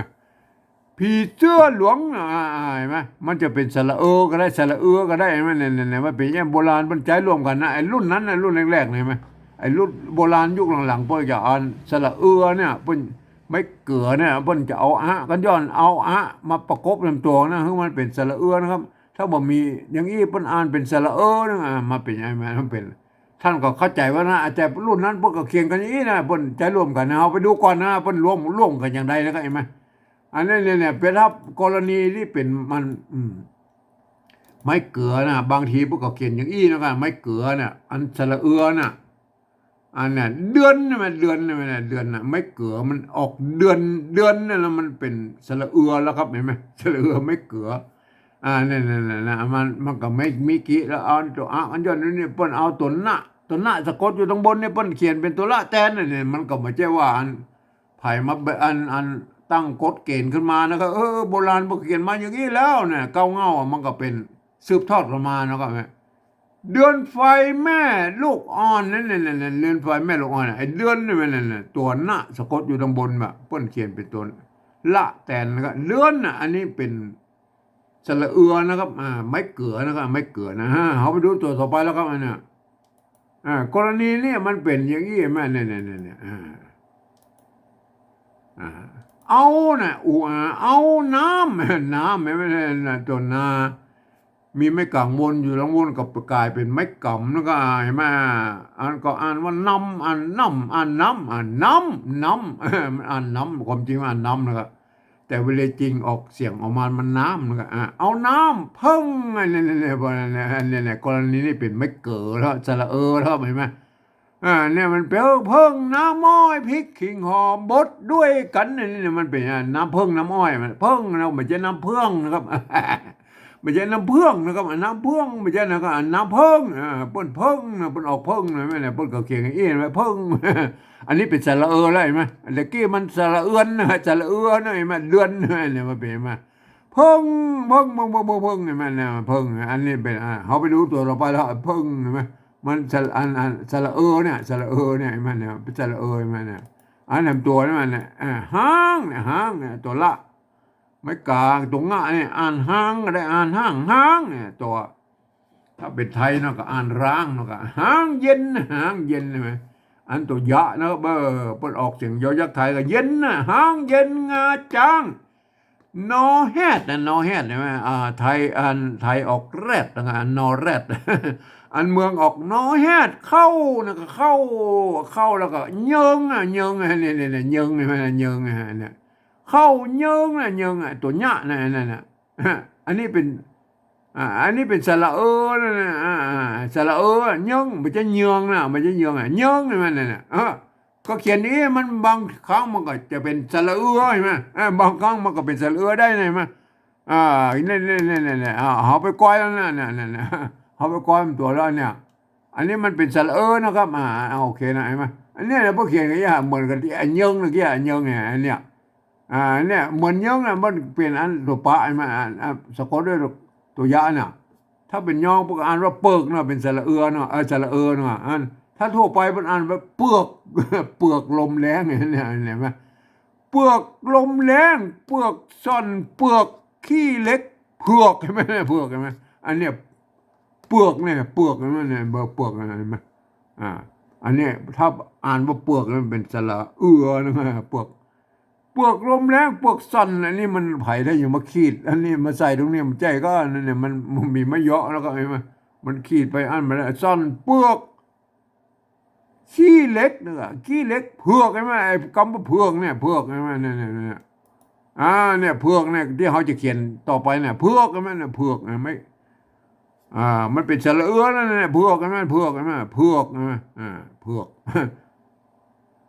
Speaker 1: ผีเสื้อหลวงเห็นไหมมันจะเป็นสระก็ได้สระก็ได้ไหมเนี่ยว่าเป็นอย่างโบราณมันใช้ร่วมกันนะไอ้รุ่นนั้นนะรุ่นแรกๆเลยไหมไอ้รุ่นโบราณยุคหลังๆเพิ่นจะเอาสระเนี่ยเพิ่นไม่เกลือเนี่ยเพิ่นจะเอากันย้อนเอามาประกบลำตัวนะให้มันเป็นสระนะครับถ้าบ่มีอย่างนี้เพิ่นอ่านเป็นสระนะมาเป็นยังไงมันเป็นท่านก็เข้าใจว่านะแต่รุ่นนั้นเพิ่นก็เขียนกันอย่างนี้นะเพิ่นใจร่วมกันนะเอาไปดูก่อนนะเพิ่นร่วมกันอย่างใดนะครับเห็นไหมอันนี้เนี่ยเป็นครับกรณีที่เป็นมันไม่เกลือนะบางทีพวกก็เขียนอย่างอี้นะครับไม่เกลือเนี่ยอันสระน่ะอันเนี่ยเดือนนี่มันเดือนนี่มันเดือนน่ะไม่เกลือมันออกเดือนนี่แล้วมันเป็นสระแล้วครับเห็นไหมสระไม่เกลือเนี่ยมันก็ไม่มีกี่แล้วเอาตัวอันย้อนนี่เปิ้นเอาตัวหน้าสะกดอยู่ตรงบนเนี่ยเปิ้นเขียนเป็นตัวละแทนเนี่ยมันก็ไม่ใช่ว่าอันไผมาอันตั้งกฎเกณฑ์ขึ้นมานะครับโบราณเขียนมาอย่างนี้แล้วเนี่ยเก้าเงามันก็เป็นสืบทอดกันมานะครับเดือนไฟแม่ลูกอ่อนนั่นเดือนไฟแม่ลูกอ่อนไอ้เดือนนี่มันตัวหน้าสะกดอยู่ตรงบนแบบเปิ้นเขียนเป็นตัวละแทนนะครับเดือนอันนี้เป็นสระนะครับไม่เกลือนะครับไม่เกลือนะฮะเขาไปดูตัวต่อไปแล้วครับอันเนี้ยกรณีนี้มันเป็นอย่างนี้แม่เนี่ยเอาน่ะเอาน้ำไม่ใช่ตัวนามีไม้กังวนอยู่แล้ววนกับกลายเป็นไม้กำแล้วก็เห็นไหมก็อ่านว่าน้ำน้ำน้ำน้ำความจริงอ่านน้ำนะครับแต่เวลาจริงออกเสียงออกมามันน้ำนะครับเอาน้ำพึ่งเนี่ยกรณีนี้เป็นไม่เกิดแล้วสระแล้วเห็นไหมเนี่ยมันเป็นเพิ่งน้ำอ้อยพริกขิงหอมบดด้วยกันนี่มันเป็นน้ำเพิ่งน้ำอ้อยมันเพิ่งเราไม่ใช่น้ำเพิ่งนะครับ ไม่ใช่น้ำเพื่องนะครับน้ำเพื่องไม่ใช่นะครับน้ำเพิ่งเปิ้นเพิ่งนะเปิ้นออกเพิ่งนะแม่เนี่ยเปิ้นก็เขียนเอี้ยนไว้เพิ่งอันนี้เป็นสระแล้วเห็นไหมตะกี้มันสระเอื้อนนะสระนะเห็นไหมเดือนเนี่ยมันเป็นมาเพิ่งเพิ่งเพิ่งเพิ่งเพิ่งเห็นไหมเนี่ยเพิ่งอันนี้เป็นเขาไปดูตัวเราไปแล้วเพิ่งเห็นไหมมันสระอันสระเนี่ยสระเนี่ยเห็นไหมเนี่ยเป็นสระเห็นไหมเนี่ยอันนั้นตัวนี่มันเนี่ยห้างเนี่ยตัวละไม่กลางตรงง่ะเนี่ยอ่านห้างก็ได้อ่านห้างเนี่ยตัวถ้าเป็นไทยเนาะก็อ่านร้างเนาะก็ห้างเย็นใช่ไหมอันตัวยะเนาะเบอร์เปิดออกเสียงยอยักษ์ไทยก็เย็นนะห้างเย็นงาจ้างนอแฮดนะนอแฮดใช่ไหมไทยอันไทยออกแรดนะนอแรดอันเมืองออกนอแฮดเข้านะก็เข้าแล้วก็เยิงเนี่ยเยิงใช่ไหมเยิงเนี่ยเข้าเยิงตัวเนี้ยนั่นอันนี้เป็นอันนี้เป็นสระนั่นนะสระเยิงไม่ใช่เยืองนะไม่ใช่เยืองเยิงนี่มันน่ะก็เขียนนี้มันบางครั้งมันก็จะเป็นสระใช่ไหมบางครั้งมันก็เป็นสระได้ใช่ไหมนี่เอาไปก้อยแล้วนั่นเอาไปก้อยมันตัวแล้วเนี่ยอันนี้มันเป็นสระนะครับโอเคนะใช่ไหมอันนี้เราพวกเขียนกันอย่างเหมือนกันที่อันเยิงเมื่อกี้อันเยิงเนี่ยอันเนี้ยเนี่ยเหมือนเยิงนะมันเปลี่ยนอันตัวปะใช่ไหมสะกดด้วยตัวยะเนี่ยถ้าเป็นย่องพวกอ่านว่าเปิกเนาะเป็นสระเนาะสระเนาะอันถ้าทั่วไปมันอ่านว่าเปลือกเปลือกลมแรงเนี่ยเห็นไหมเปลือกลมแรงเปลือกซ่อนเปลือกขี้เล็กเผือกใช่ไหมเผือกใช่ไหมอันเนี้ยเปลือกเนี่ยเปลือกใช่ไหมเนี่ยเบอร์เปลือกอะไรไหมอันนี้ถ้าอ่านว่าเปลือกมันเป็นสระนะเปลือกลมแรงเปลือกสั่นอันนี้มันไผ่ได้อยู่มาขีดอันนี้มาใส่ตรงนี้มันใจก็นั่นเนี่ยมันมีมะเยาะแล้วก็ไอ้มันขีดไปอันมันสั่นเปลือกขี้เล็กเนี่ยขี้เล็กเผือกใช่ไหมไอ้คำว่าเผือกเนี่ยเผือกใช่ไหมเนี่ยเนี่ยเผือกเนี่ยที่เขาจะเขียนต่อไปเนี่ยเผือกใช่ไหมเนี่ยเผือกไม่มันเป็นสระนั่นเนี่ยเผือกใช่ไหมเผือกใช่ไหมเผือกใช่ไหมเผือก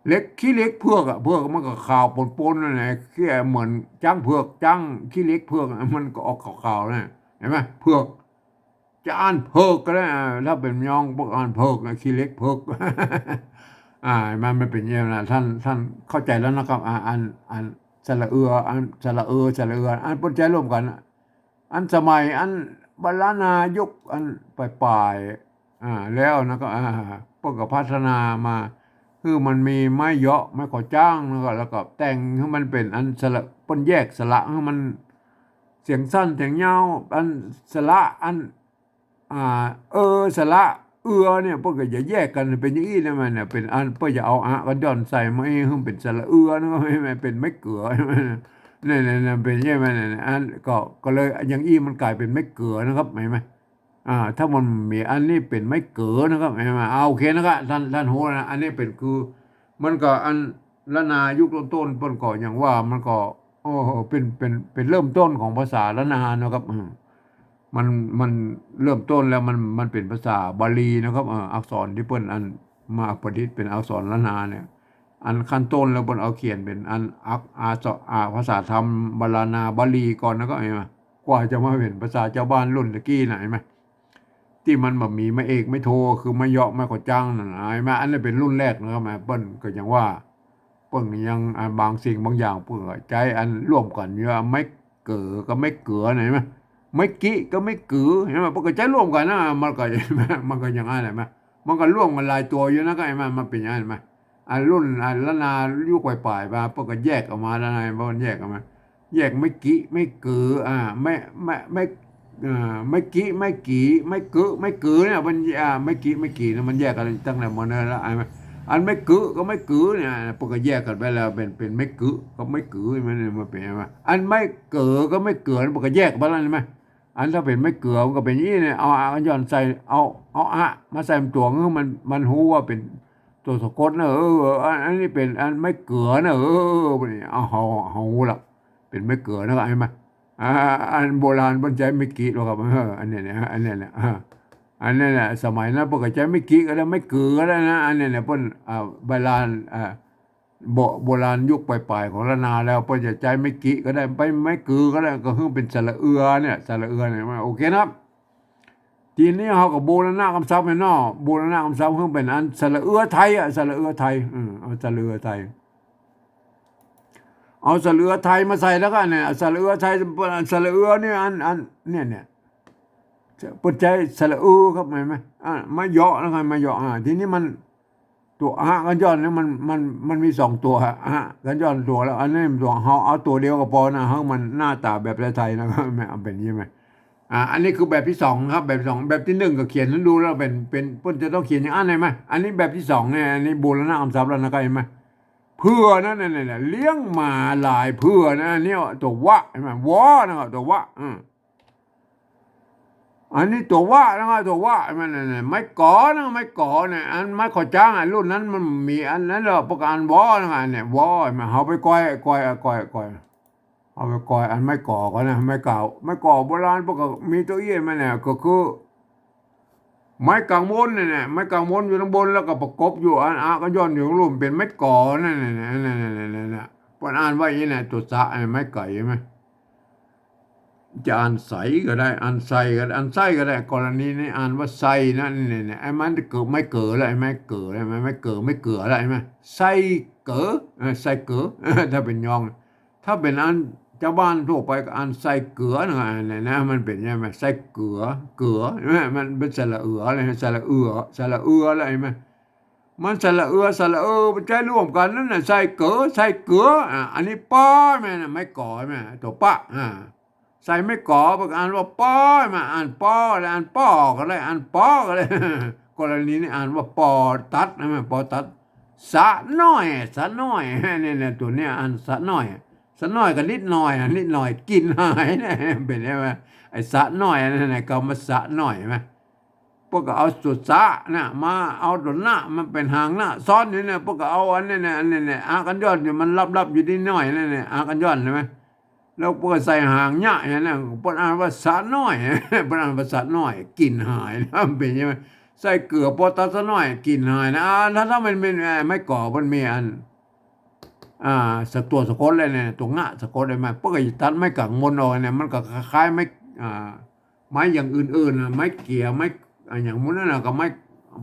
Speaker 1: เล็กขี้เล็กเผือกเผือกมันก็ขาวปนๆนั่นแหละแค่เหมือนจ้างเผือกจ้างขี้เล็กเผือกมันก็ออกขาวๆนะเห็นไหมเผือกจะอ่านเผือกก็ได้ถ้าเป็นยองพวกอ่านเผือกขี้เล็กเผือกมันไม่เป็นอย่างนั้นท่านเข้าใจแล้วนะครับอันสระอันสระอันปนใจร่วมกันอันสมัยอันบรรณายุคอันปลายแล้วนะก็พวกก็พัฒนามาคือมันมีไม้เยาะไม้ขอจ้างแล้วก็แต่งให้มันเป็นอันสระปนแยกสระให้มันเสียงสั้นเสียงยาวอันสระอันสระเนี่ยพวกก็จะแยกกันเป็นอย่างนี้นะมันเนี่ยเป็นอันเพื่อจะเอากันย้อนใส่มาให้เป็นสระนะไม่เป็นไม่เกลือเนี่ยเป็นใช่ไหมเนี่ยอันก็เลยอย่างอี้มันกลายเป็นไม่เกลือนะครับเห็นไหมถ้ามันมีอันนี้เป็นไม่เก๋อนะครับเห็นไหมโอเคนะครับท่านโหนะอันนี้เป็นคือมันก็อันละนายุคต้นๆก่อนอย่างว่ามันก็โอ้เป็นเริ่มต้นของภาษาละนานะครับมันเริ่มต้นแล้วมันเป็นภาษาบาลีนะครับอักษรที่เปิ้นอันมาประดิษฐ์เป็นอักษรละนาเนี่ยอันขั้นต้นแล้วเปิ้นเอาเขียนเป็นอันภาษาธรรมบาลานาบาลีก่อนนะก็เห็นไหมกว่าจะมาเป็นภาษาเจ้าบ้านรุ่นตะกี้ไหนไหมที่มันแบบมีไม่เอกไม่โทคือไม่เยาะไม่ขอจ้างนั่นไอ้มาอันนี้เป็นรุ่นแรกนะครับมาเปิ้นก็ยังว่าเปิ้นยังบางสิ่งบางอย่างเปิ้นใจอันร่วมกันเยอะไม่เก๋อก็ไม่เก๋อไหนไหมไม่กี้ก็ไม่กือเห็นไหมเปิ้นก็ใจร่วมกันนะมันก็อย่างนั้นไหนไหมมันก็ร่วมกันหลายตัวอยู่นะก็ไอ้มันเป็นอย่างนั้นไหมอันรุ่นอันละนายุคปลายมาเปิ้นก็แยกออกมาแล้วไงมันแยกออกมาแยกไม่กี้ไม่กือไม่ไม่กี้ไม่กี่ไม่กึไม่กือเนี่ยมันไม่กี้ไม่กี่เนี่ยมันแยกกันตั้งแต่มอเนอร์แล้วอันไม่กึก็ไม่กือเนี่ยพวกก็แยกกันไปแล้วเป็นไม่กึก็ไม่กือมันเป็นยังไงอันไม่เก๋อก็ไม่เก๋อพวกก็แยกไปแล้วใช่ไหมอันถ้าเป็นไม่เก๋อมันก็เป็นยี่เนี่ยเอาย้อนใส่เอามาใส่ตัวมันหูว่าเป็นตัวสะกดนะอันนี้เป็นอันไม่เก๋อนะเอาหูละเป็นไม่เก๋อนะไอ้มาอันโบราณบนใจไม่กี่หรอกครับอันนี้เนี่ยอันนี้เนี่ยอันนี้เนี่ยสมัยนั้นปกติไม่กี่ก็ได้ไม่เกือก็ได้นะอันนี้เนี่ยเพิ่นโบราณ โบราณยุคปลายๆของละนาแล้วเพิ่นจะใจไม่กิก็ได้ไปไม่กือก็ได้ก็คือเป็นสระเอือเนี่ยสระเอือเนี่ยโอเคนะครับทีนี้เฮาก็บูรณะคำศัพท์แม่นอบูรณะคำศัพท์คือเป็นอันสระเอือไทยอ่ะสระเอือไทยเอาสระเอือไทยเอาสระเอือไทยมาใส่แล้วก็เนี่ยสระเอือไทยสระเอือเนี่ยอันเนี่ยปัจจัยสระอือครับเห็นไหมมาเหยาะแล้วกันมาเหยาะทีนี้มันตัวกันย้อนเนี่ยมันมี2 ตัวกันย้อนตัวแล้วอันนี้ตัวเฮาเอาตัวเดียวก็พอนะเฮามันหน้าตาแบบไทยนะครับไม่เอาเป็นนี้ไหมอันนี้คือแบบที่2ครับแบบ2แบบที่1ก็เขียนให้ดูแล้วเป็นเพิ่นจะต้องเขียนอย่างไหนไหมอันนี้แบบที่2เนี่ยอันนี้บูรณะคำศัพท์แล้วนะครับเห็นไหมเพื่อนั่นเนี่ยเลี้ยงมาหลายเพื่อนะอันนี้ตัววะเห็นไหมวอนะครับตัววะอันนี้ตัวว่านะครับตัวว่ามันเนี่ยไม้ก่อนะไม้ก่อเนี่ยอันไม้ขอจ้างรุ่นนั้นมันมีอันนั้นเราประกันวอนะเนี่ยวอมาเอาไปก้อยเอาไปก้อยอันไม้ก่อก็นะไม้เก่าไม้ก่อโบราณพวกมีตัวเอี้ยมันเนี่ยก็คือไม้กางมนเนี่ยไม้กางมนอยู่ข้างบนแล้วก็ประกบอยู่อันก็ย้อนอยู่ข้างลุ่มเป็นไม้ก่อนั่นนี่ปนอ่านว่าอย่างนี้นะตัวสะไม้ไก่ใช่ไหม จะอ่านใสก็ได้อ่านไสก็ได้อ่านไส้ก็ได้กรณีนี้อ่านว่าไสนั่นเนี่ยไอ้มันเกิดไม่เกิดอะไรไม่เกิดอะไรไม่เกิดไม่เกิดอะไรไหมไส้เกิดไส้เกิดถ้าเป็นยองถ้าเป็นอันชาวบ้านทั่วไปก็อ่านไส้เกลือเนี่ยนะมันเป็นยังไงไส้เกลือเกลือมันเป็นสระเอืออะไรสระเอือสระเอืออะไรไหมมันสระเอือสระมันใช้ร่วมกันนั่นน่ะไส้เกลือไส้เกลืออันนี้ป้อแม่นะไม่ก่อแม่ตัวป้าใส่ไม่ก่อประอ่านว่าป้อมาอ่านป้อแล้วอ่านป้อก็ได้อ่านป้อก็ได้กรณีนี้อ่านว่าปอตัดนะปอตัดสะน้อยสะน้อยเนี่ยตัวเนี้ยอ่านสะน้อยสะน้อยกับนิดหน่อยนิดหน่อยกินหายเนี่ยเป็นไงวะไอ้สะน้อยนั่นแหละก็มาสะน้อยไหมพวกก็เอาสุดสะนะมาเอาตัวหน้ามันเป็นหางหน้าซ้อนอยู่เนี่ยพวกก็เอาอันนี้เนี่ยอากันย้อนอยู่มันรับอยู่นิดหน่อยนั่นเนี่ยอากันย้อนใช่ไหม แล้วเปิดใส่หางเนี่ยนะเปิดอ่านว่าสัตว์น้อยเปิดอ่านว่าสัตว์น้อยกินหายนะเป็นยังไงใส่เกลือโพแทสน้อยกินหายนะถ้ามันเป็นไม่ก่อมันมีอันสักตัวสะกดเลยเนี่ยตัวงะสะกดเลยไหมเพื่อจะตัดไม่กังมนเอาเนี่ยมันก็คล้ายไม่ไม้อย่างอื่นๆไม้เกี่ยไม้อย่างมุนนั่นนะก็ไม้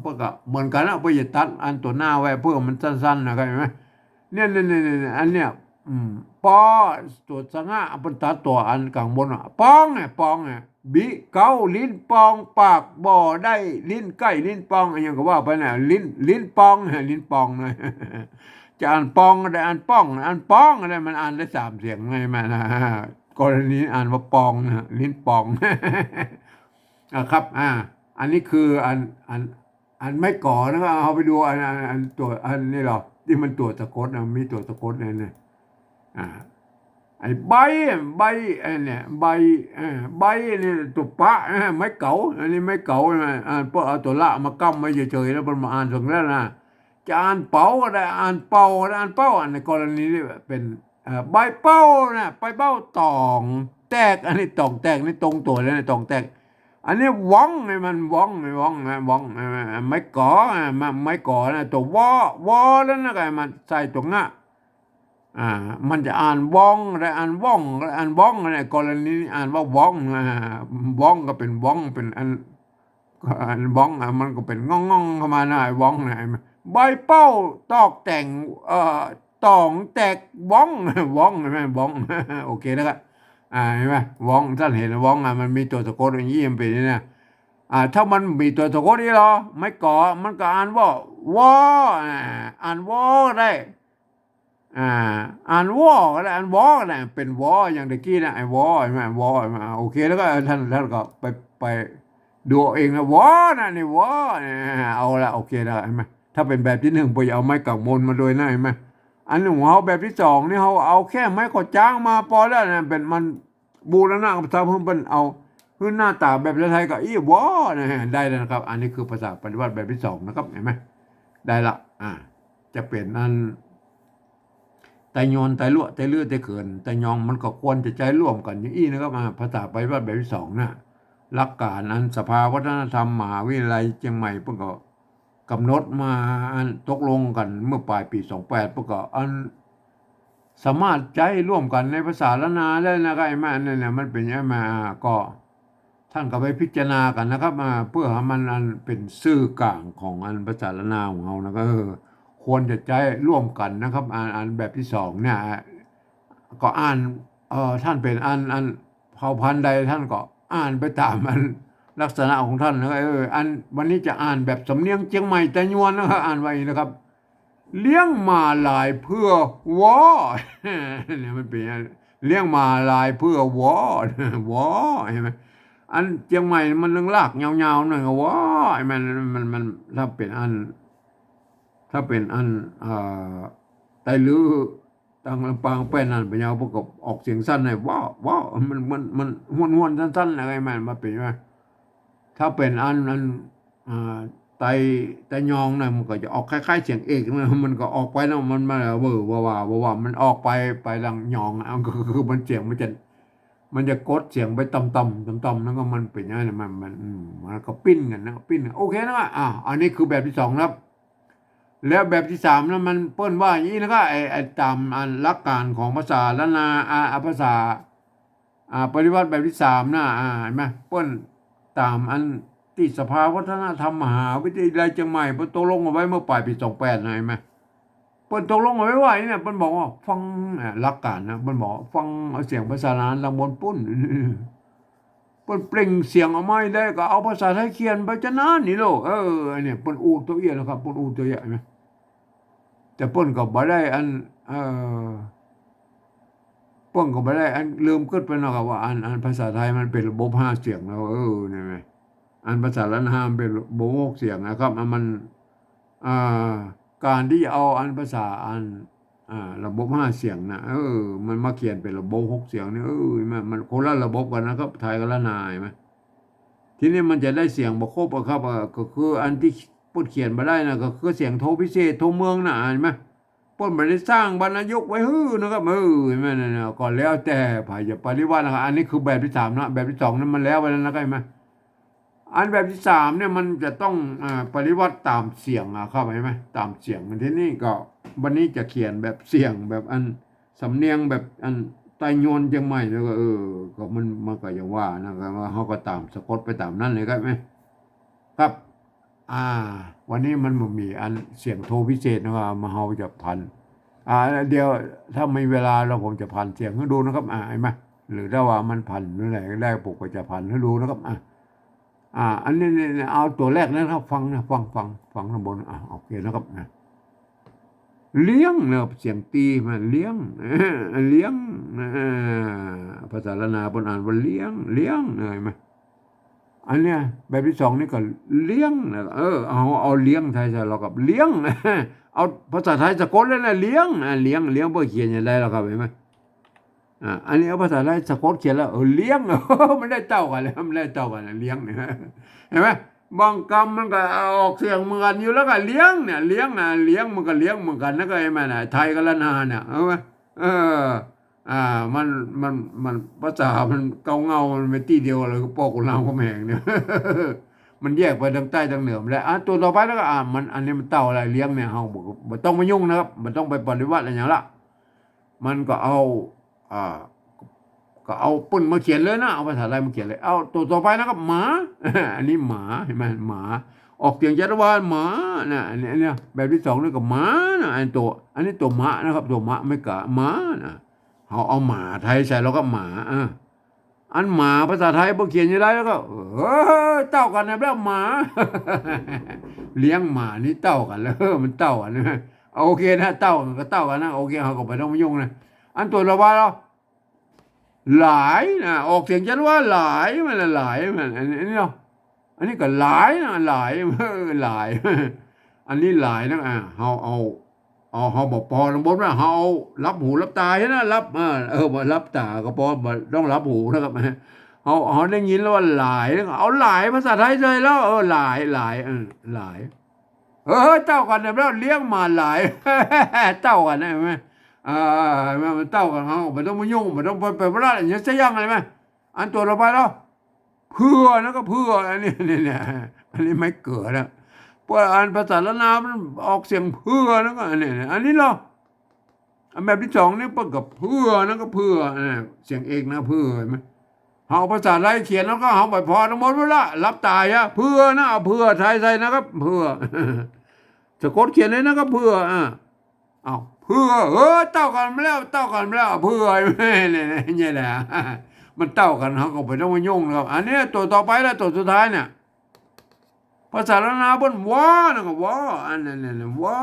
Speaker 1: เพื่อก็เหมือนกันนะเพื่อจะตัดอันตัวหน้าไว้เพื่อมันสั้นๆนะครับเห็นไหมเนี่ยอันเนี้ย ปอตัวสง่าเป็นตาตัวอันกลางบนปองบิเกาลิ้นปองปากบ่อได้ลิ้นใกล้ลิ้นปองอย่างก็ว่าไปน่ะลิ้นปองลิ้นปองเลยจะอ่านปองก็ได้อ่านป้องอ่านป้องอะไรมันอ่านได้3 เสียงไงมันนะกรณีอ่านว่าปองนะลิ้นปองครับอันนี้คืออันไม่ก่อนะครับเอาไปดูอันตัวอันนี้หรอที่มันตัวสะกดนะมีตัวสะกดเนี่ยอ่าไอ้ใบไอ้เนี่ยใบนี่ตัวปะไม่เก๋าอันนี้ไม่เก๋านะเพราะเอาตัวละมากั้มไว้เฉยๆแล้วมันมาอ่านส่งแล้วนะจะอ่านเป๋าก็ได้อ่านเป่าอ่านเป้าอันในกรณีนี้เป็นใบเป้านะใบเป้าตองแตกอันนี้ตองแตกนี่ตรงตัวเลยนะตองแตกอันนี้ว่องไงมันว่องไม่ว่องนะว่องไม่ก่อไม่ก่อนะตัววอแล้วนะไงมันใส่ตัวงะ มันจะอ่านว่องและอ่านว่องและอ่านว่องในกรณีนี้อ่านว่าว่องว่องก็เป็นว่องเป็นอันว่องมันก็เป็นง่องเข้ามาหน่อยว่องนะใบเป้าตอกแต่งตองแตกว่องว่องใช่ไหมว่องโอเคนะครับเห็นไหมว่องท่านเห็นว่องมันมีตัวสะกดอย่างนี้มันเป็นนี่นะถ้ามันมีตัวสะกดนี่หรอไม่ก่อมันก็อ่านว่าวออ่านวอได้ อ่าอ่านวอก็ได้อ่านวอก็ได้เป็นวออย่างตะกี้นะไอ้วอใช่ไหมวอโอเคแล้วก็ท่านก็ไปดูเองนะวอนะนี่วอเอาละโอเคแล้วเห็นไหมถ้าเป็นแบบที่1ไปเอาไม้กังมนมาโดยนะเห็นไหมอันหนึ่งเขาแบบที่2นี่เขาเอาแค่ไม้กดจ้างมาพอแล้วนะเป็นมันบูรณะกับทำเพิ่มเป็นเอาพื้นหน้าตาแบบไทยกับอีวอนะได้แล้วนะครับอันนี้คือภาษาปฏิวัติแบบที่2นะครับเห็นไหมได้ละจะเป็นอัน แต่ยอนแต่ลวแต่เลือแต่เขินแต่ยองมันก็ควรจะใจร่วมกันอย่างอี้นะครับภาษาไปว่าแบบที่2นะหลักการอันสภาวัฒนธรรมมหาวิทยาลัยเชียงใหม่เพิ่งก็ กำหนดมาอันตกลงกันเมื่อปลายปี28พวกก็อันสามารถใช้ร่วมกันในภาษาละนาได้นะครับไอ้แม่นั่นน่ะมันเป็นไอ้มาก็ท่านก็ไปพิจารณากันนะครับเพื่อให้มันอันเป็นสื่อกลางของอันภาษาละนาของเรานะก็ควรจะใช้ร่วมกันนะครับอันแบบที่สองเนี่ยก็อ่านท่านเป็นอันเผ่าพันธุ์ใดท่านก็อ่านไปตามอันลักษณะของท่านนะครับอันวันนี้จะอ่านแบบสำเนียงเชียงใหม่แต่ยวนนะครับอ่านไว้นะครับเลี้ยงมาลายเพื่อวอเนี่ยมันเป็นเลี้ยงมาลายเพื่อวอวอเห็นไหมอันเชียงใหม่มันเรื่องลากยาวๆหน่อยก็วอไอ้มันถ้าเป็นอันไตลือทางลำปางแป้นนั่นเป็นยาวประกอบออกเสียงสั้นเลยว้าวว้าวมันห้วนสั้นๆอะไรมันมาเป็นว่าถ้าเป็นอันไตยองเนี่ยมันก็จะออกคล้ายๆเสียงเอกนะมันก็ออกไปนะมันมาเวอร์ว่ามันออกไปดังยองก็คือมันเสียงมันจะกดเสียงไปต่ำแล้วก็มันเป็นอย่างนั้นมันก็ปิ้นกันนะปิ้นโอเคนะอันนี้คือแบบที่สองครับแล้วแบบที่สามนะมันเปิ้นว่าอย่างนี้นะครับไอ้ตามอันหลักการของภาษาละนาภาษาปริวัติแบบที่สามนะเห็นไหมเปิ้นตามอันที่สภาวัฒนธรรมมหาวิทยาลัยเชียงใหม่เปิ้นตกลงเอาไว้เมื่อปลายปี28นะเห็นไหมเปิ้นตกลงเอาไว้ว่าเนี่ยเปิ้นบอกว่าฟังหลักการนะเปิ้นบอกฟังเอาเสียงภาษาลานลำบนปุ้นเปิ้นเปล่งเสียงเอาไม่ได้ก็เอาภาษาไทยเขียนไปจะนานนี่โลเนี่ยเปิ้นอูตัวเอียนะครับเปิ้นอูตัวใหญ่ไหมแต่เปิ้นก็บ่ได้เปิ้นก็บ่ได้ลืมคิดไปเนาะครับว่าภาษาไทยมันเป็นระบบ5เสียงแล้วนี่ไหมภาษาละนามันเป็นระบบ6เสียงนะครับมันการที่จะเอาภาษาระบบ5เสียงนะมันมาเขียนเป็นระบบ6เสียงนี่มันคนละระบบกันนะครับไทยกับละนาใช่มั้ยทีนี้มันจะได้เสียงบ่ครบครับก็คืออันที่พูดเขียนมาได้นะก็คือเสียงโทพิเศษโทเมืองนะเห็นไหมป้นไม่ได้สร้างบรรณยุกต์ไว้นะครับเห็นไหมนะก่อนแล้วแต่ภายจะปริวัตินะครับอันนี้คือแบบที่สามนะแบบที่สองนั้นมันแล้วไปแล้วนะครับเห็นไหมอันแบบที่สามเนี่ยมันจะต้องปริวัติตามเสียงครับเห็นไหมตามเสียงทีนี้ก็วันนี้จะเขียนแบบเสียงแบบอันสำเนียงแบบอันไตโยนเชียงใหม่แล้วก็ก็มันก็อย่างว่านะครับว่าเขาก็ตามสะกดไปตามนั้นเลยครับไหมครับวันนี้มันมีอันเสียงโทพิเศษนะครับมาเฮาจะพันเดี๋ยวถ้ามีเวลาเราผมจะพันเสียงให้ดูนะครับเห็นไหมหรือถ้าว่ามันพันหรืออะไรได้ปกก็จะพันให้ดูนะครับอันนี้เอาตัวแรกนะครับฟังข้างบนโอเคนะครับเลี้ยงนะครับเสียงตีมันเลี้ยงภาษาละนาบนอ่านว่าเลี้ยงเห็นไหมอันเนี้ยแบบที่สองนี่ก็เลี้ยงเอาเลี้ยงไทยเรากับเลี้ยงเอาภาษาไทยสะกดเลยนะเลี้ยงเพื่อเขียนอย่างไรเราครับเห็นไหมอันนี้เอาภาษาไทยสะกดเขียนแล้วเลี้ยงมันได้เท่ากันเลยมันได้เท่ากันเลี้ยงเนี่ยเห็นไหมบางคำมันก็ออกเสียงเหมือนกันอยู่แล้วก็เลี้ยงเนี่ยเลี้ยงมันก็เลี้ยงเหมือนกันนะก็ไอ้แม่น่ะไทยกับละนาเนี่ยมันภาษามันเงามันไม่ตีเดียวเลยก็ปอกเราก็แหงเนี่ยมันแยกไปทางใต้ทางเหนือแล้วตัวต่อไปแล้วก็มันอันนี้มันเต่าอะไรเลี้ยงเนี่ยเฮาบ่ต้องมายุ่งนะครับมันต้องไปปฏิวัติอะไรอย่างละมันก็เอาปุ่นมาเขียนเลยนะเอาภาษาไทยมาเขียนเลยเอาตัวต่อไปนะครับหมาอันนี้หมาเห็นไหมหมาออกเสียงจัตวาลหมานะอันนี้แบบที่สองนี่ก็หมานะอันนี้ตัวหมานะครับตัวหมาไม่กะหมานะเอาหมาไทยใส่แล้วก็หมาอันหมาภาษาไทยพอเขียนอย่างไรแล้วก็เต้ากันนะแล้วหมาเลี้ยงหมานี่เต้ากันแล้วมันเต้ากันนะโอเคนะเต้ากันก็เต้ากันนะโอเคเขาก็ไม่ต้องมายุ่งนะอันตัวเราว่าเราหลายนะออกเสียงจันว่าหลายมันหลายมันอันนี้เนาะอันนี้ก็หลายนะหลายอันนี้หลายนะเขาบอกพอลงบนว่าเขารับหูรับตาใช่ไหมรับรับตาก็พอต้องรับหูนะครับเขาได้ยินแล้วว่าหลายเอาหลายภาษาไทยเลยแล้วหลายเต้ากันแล้วเลี้ยงมาหลายเต้ากันใช่ไหมมันเต้ากันเขาไม่ต้องมายุ่งไม่ต้องไปพลาดอย่างนี้จะยังไงไหมอันตัวเราไปแล้วเพื่อนะก็เพื่ออันนี้เนี่ยอันนี้ไม่เกิดนะ พออ่านภาษาละนามันออกเสียงเพื่อนะก็อันนี้อันนี้เราอันแบบที่สองนี่เปิดกับเพื่อนะก็เพื่อเสียงเอกนะเพื่อเห็นไหมเอาภาษาไทยเขียนแล้วก็เอาไปพอทั้งหมดเวลารับตายอะเพื่อนะเอาเพื่อไทยใส่นะครับเพื่อสะกดเขียนเลยนะครับเพื่อเอาเพื่อเต้ากันมาแล้วเต้ากันมาแล้วเพื่อเนี่ยนี่แหละมันเต้ากันเขาก็ไปต้องมายุ่งนะครับอันนี้ตัวต่อไปแล้วตัวสุดท้ายเนี่ยภาษาละนาบนวอนะครับวออันนั้นวอ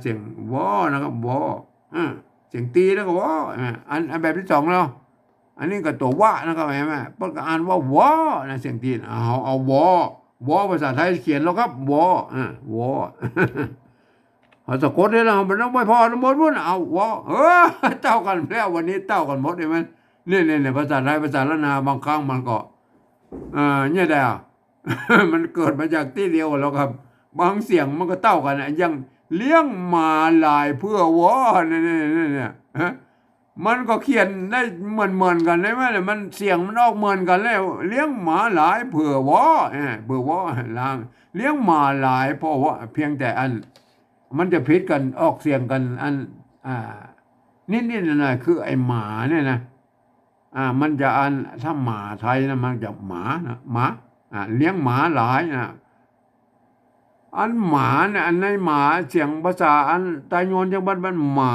Speaker 1: เสียงวอนะครับวอเสียงตีแล้วก็วออันแบบที่สองแล้วอันนี้ก็ตัววะนะครับเห็นไหมเพิ่นก็อ่านว่าวอนะเสียงตีเอาวอวอภาษาไทยเขียนแล้วครับวอวอเอาสะกดได้แล้วมันต้องไม่พอทั้งหมดวุ่นเอาวอเต้ากันแล้ววันนี้เต้ากันหมดเห็นไหมเนี่ยภาษาไทยภาษาละนาบางครั้งมันก็เนี่ยแหละมันเกิดมาจากที่เดียวแล้วครับบางเสียงมันก็เต้ากันยังเลี้ยงหมาลายเพื่อวอเนี่ยมันก็เขียนได้เหมือนกันได้ไหมเนี่ยมันเสียงมันออกเหมือนกันแล้วเลี้ยงหมาหลายเพื่อวอเพื่อวอลางเลี้ยงหมาหลายเพราะว่าเพียงแต่อันมันจะผิดกันออกเสียงกันอันนิดหน่อยคือไอ้หมาเนี่ยนะมันจะอันถ้าหมาไทยนะมันจะหมานะหมาเลี้ยงหมาหลายนะอันหมาเนี่ยอันในหมาเสียงภาษาอันไตโยนจังบ้านหมา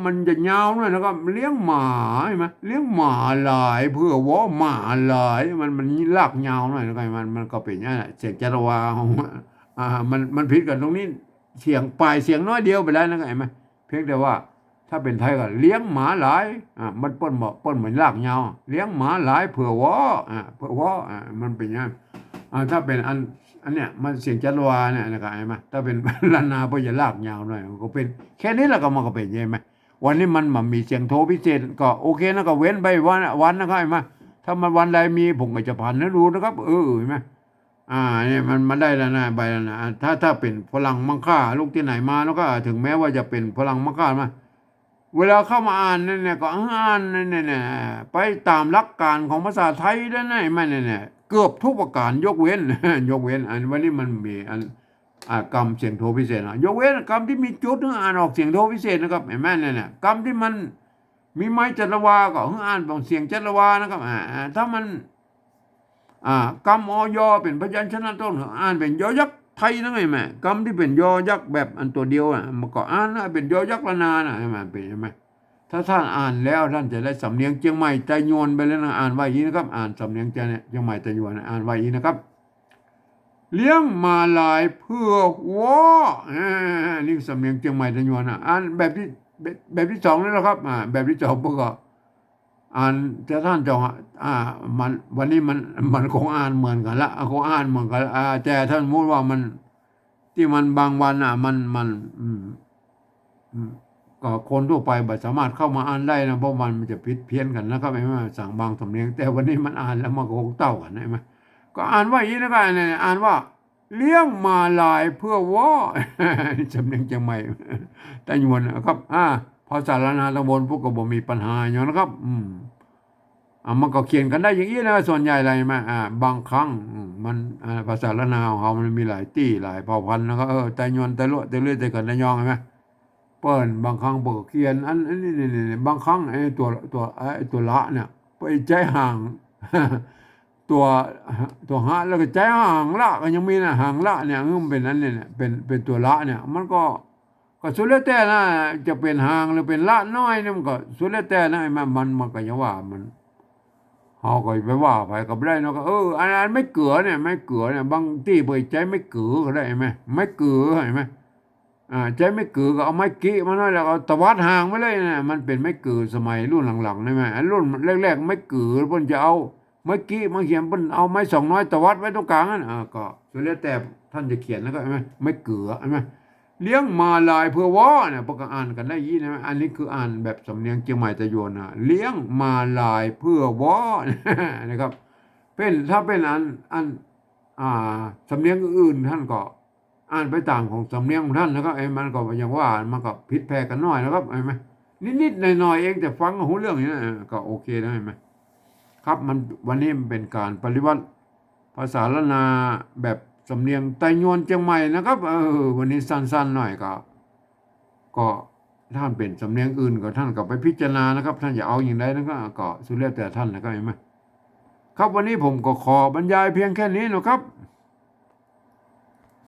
Speaker 1: มันจะยาวหน่อยนะครับเลี้ยงหมาใช่ไหมเลี้ยงหมาหลายเพื่อว่าหมาหลายมันลากยาวหน่อยนะครับมันก็เป็นอย่างนั้นเสียงจารวาของมันผิดกันตรงนี้เสียงปลายเสียงน้อยเดียวไปแล้วนะครับเห็นไหมเพียงแต่ว่าถ้าเป็นไทยก็เลี้ยงหมาหลายมันป้นเหมือนลากยาวเลี้ยงหมาหลายเผื่อวอเผื่อวอมันเป็นอย่างนั้นถ้าเป็นอันเนี้ยมันเสียงจัตวาเนี่ยนะครับเห็นไหมถ้าเป็นล้านนาพอจะลากยาวหน่อยมันก็เป็นแค่นี้แหละก็มันก็เป็นใช่ไหมวันนี้มันมีเสียงโทพิเศษก็โอเคนะก็เว้นไปวันนะครับเห็นไหมถ้ามันวันใดมีผมก็จะผ่านนะรู้นะครับเห็นไหมเนี่ยมันได้แล้วนะใบแล้วนะถ้าเป็นฝรั่งมังค่าลูกที่ไหนมาแล้วก็ถึงแม้ว่าจะเป็นฝรั่งมังค่ามาเวลาเข้ามาอ่านเนี่ยก็อ่านเนี่ยไปตามหลักการของภาษาไทยได้ไหมไม่เนี่ยเกือบทุกประการยกเว้น ยกเว้นอันวันนี้มันมีกรรมเสียงโทพิเศษนะยกเว้นกรรมที่มีจุดอ่านออกเสียงโทพิเศษนะครับเห็นไหมเนี่ยกรรมที่มันมีไม้จัตวาก็อ่านเป็นเสียงจัตวานะครับถ้ามันกรรมอยเป็นพยัญชนะต้นอ่านเป็นยอยักษ์ไทยนะไงแม่กรรมที่เป็นยอยักษ์แบบอันตัวเดียวมันก็อ่านเป็นยอยักษ์ละนานะมันเป็นใช่ไหมถ้าท่านอ่านแล้วท่านจะได้สำเนียงเชียงใหม่ใจโยนไปแล้วนะอ่านไว้อย่างนี้นะครับอ่านสำเนียงเชียงใหม่ใจโยนอ่านไว้อย่างนี้นะครับเลี้ยงมาลายเพื่อวอนี่สำเนียงเชียงใหม่ใจโยนอ่านแบบที่สองนี่แหละครับแบบที่สองพวกก็จะท่านจองมันวันนี้มันคงอ่านเหมือนกันละคงอ่านเหมือนกันแต่ท่านพูดว่ามันที่มันบางวันมันก็คนทั่วไปไม่สามารถเข้ามาอ่านได้นะเพราะมันจะผิดเพี้ยนกันนะครับไม่ว่าสั่งบางสำเนียงแต่วันนี้มันอ่านแล้วมันก็คงเต้ากันใช่ไหมก็อ่านว่าอย่างนี้นะครับเนี่ยอ่านว่าเลี้ยงมาลายเพื่อวอสำเนียงเชียงใหม่แต่ยวนนะครับพอสารนาตะบนพวกก็บ่มีปัญหาอย่างนะครับมันก็เขียนกันได้อย่างนี้นะส่วนใหญ่อะไรมาบางครั้งมันภาษาละนาของเขามันมีหลายตี้หลายเผ่าพันธุ์นะครับแต่ยวนแต่ลวดแต่เลื่อยแต่กันแต่ยองใช่ไหมเปิ้นบางครั้งเปิดเขียนอันนี้บางครั้งไอ้ตัวละเนี่ยไปใจห่าง ตัวหะแล้วก็ใจห่างละก็ยังมีนะห่างละเนี่ยมันเป็นนั้นเนี่ยเป็นตัวละเนี่ยมันก็สุดแล้วแต่นะจะเป็นห่างหรือเป็นละน้อยเนี่ยมันก็สุดแล้วแต่นะมันก็ยังว่ามันเขาก็ไปว่าไปกับได้เนาะก็อันนั้นไม่เกือเนี่ยไม่เกือเนี่ยบางที่เปิดใจไม่เกือก็ได้ไหมไม่เกือเห็นไหมใจไม่เกือก็เอาไม้กี้มาหน่อยแล้วเอาตวัดห่างไว้เลยนะมันเป็นไม่เกือสมัยรุ่นหลังๆใช่ไหมรุ่นแรกๆไม่เกือเพิ่นจะเอาไม้กี้มาเขียนเพิ่นเอาไม้สองน้อยตวัดไว้ตรงกลางนั่นก็สุดแล้วแต่ท่านจะเขียนแล้วก็ใช่ไหมไม่เกือใช่ไหมเลี้ยงมาลายเพื่อวอเนี่ยพวกอ่านกันได้ยี่นะอันนี้คืออ่านแบบสำเนียงเชียงใหม่ตะโยนเลี้ยงมาลายเพื่อวอนะครับถ้าเป็นสำเนียงอื่นท่านก็อ่านไปตามของสำเนียงของท่านนะครับมันก็อย่างว่ามันก็ผิดแพกันน้อยนะครับเห็นไหมนิดๆหน่อยๆเองแต่ฟังหูเรื่องนี้นะก็โอเคนะเห็นไหมครับวันนี้มันเป็นการปฏิวัติภาษาละนาแบบ สำเนียงไต้ยวนเชียงใหม่นะครับวันนี้สั้นๆหน่อยก็ท่านเป็นสำเนียงอื่นก็ท่านก็ไปพิจารณานะครับท่านจะเอาอย่างไรก็สุดแล้วแต่ท่านนะครับเห็นไหมครับวันนี้ผมก็ขอบรรยายเพียงแค่นี้นะครับ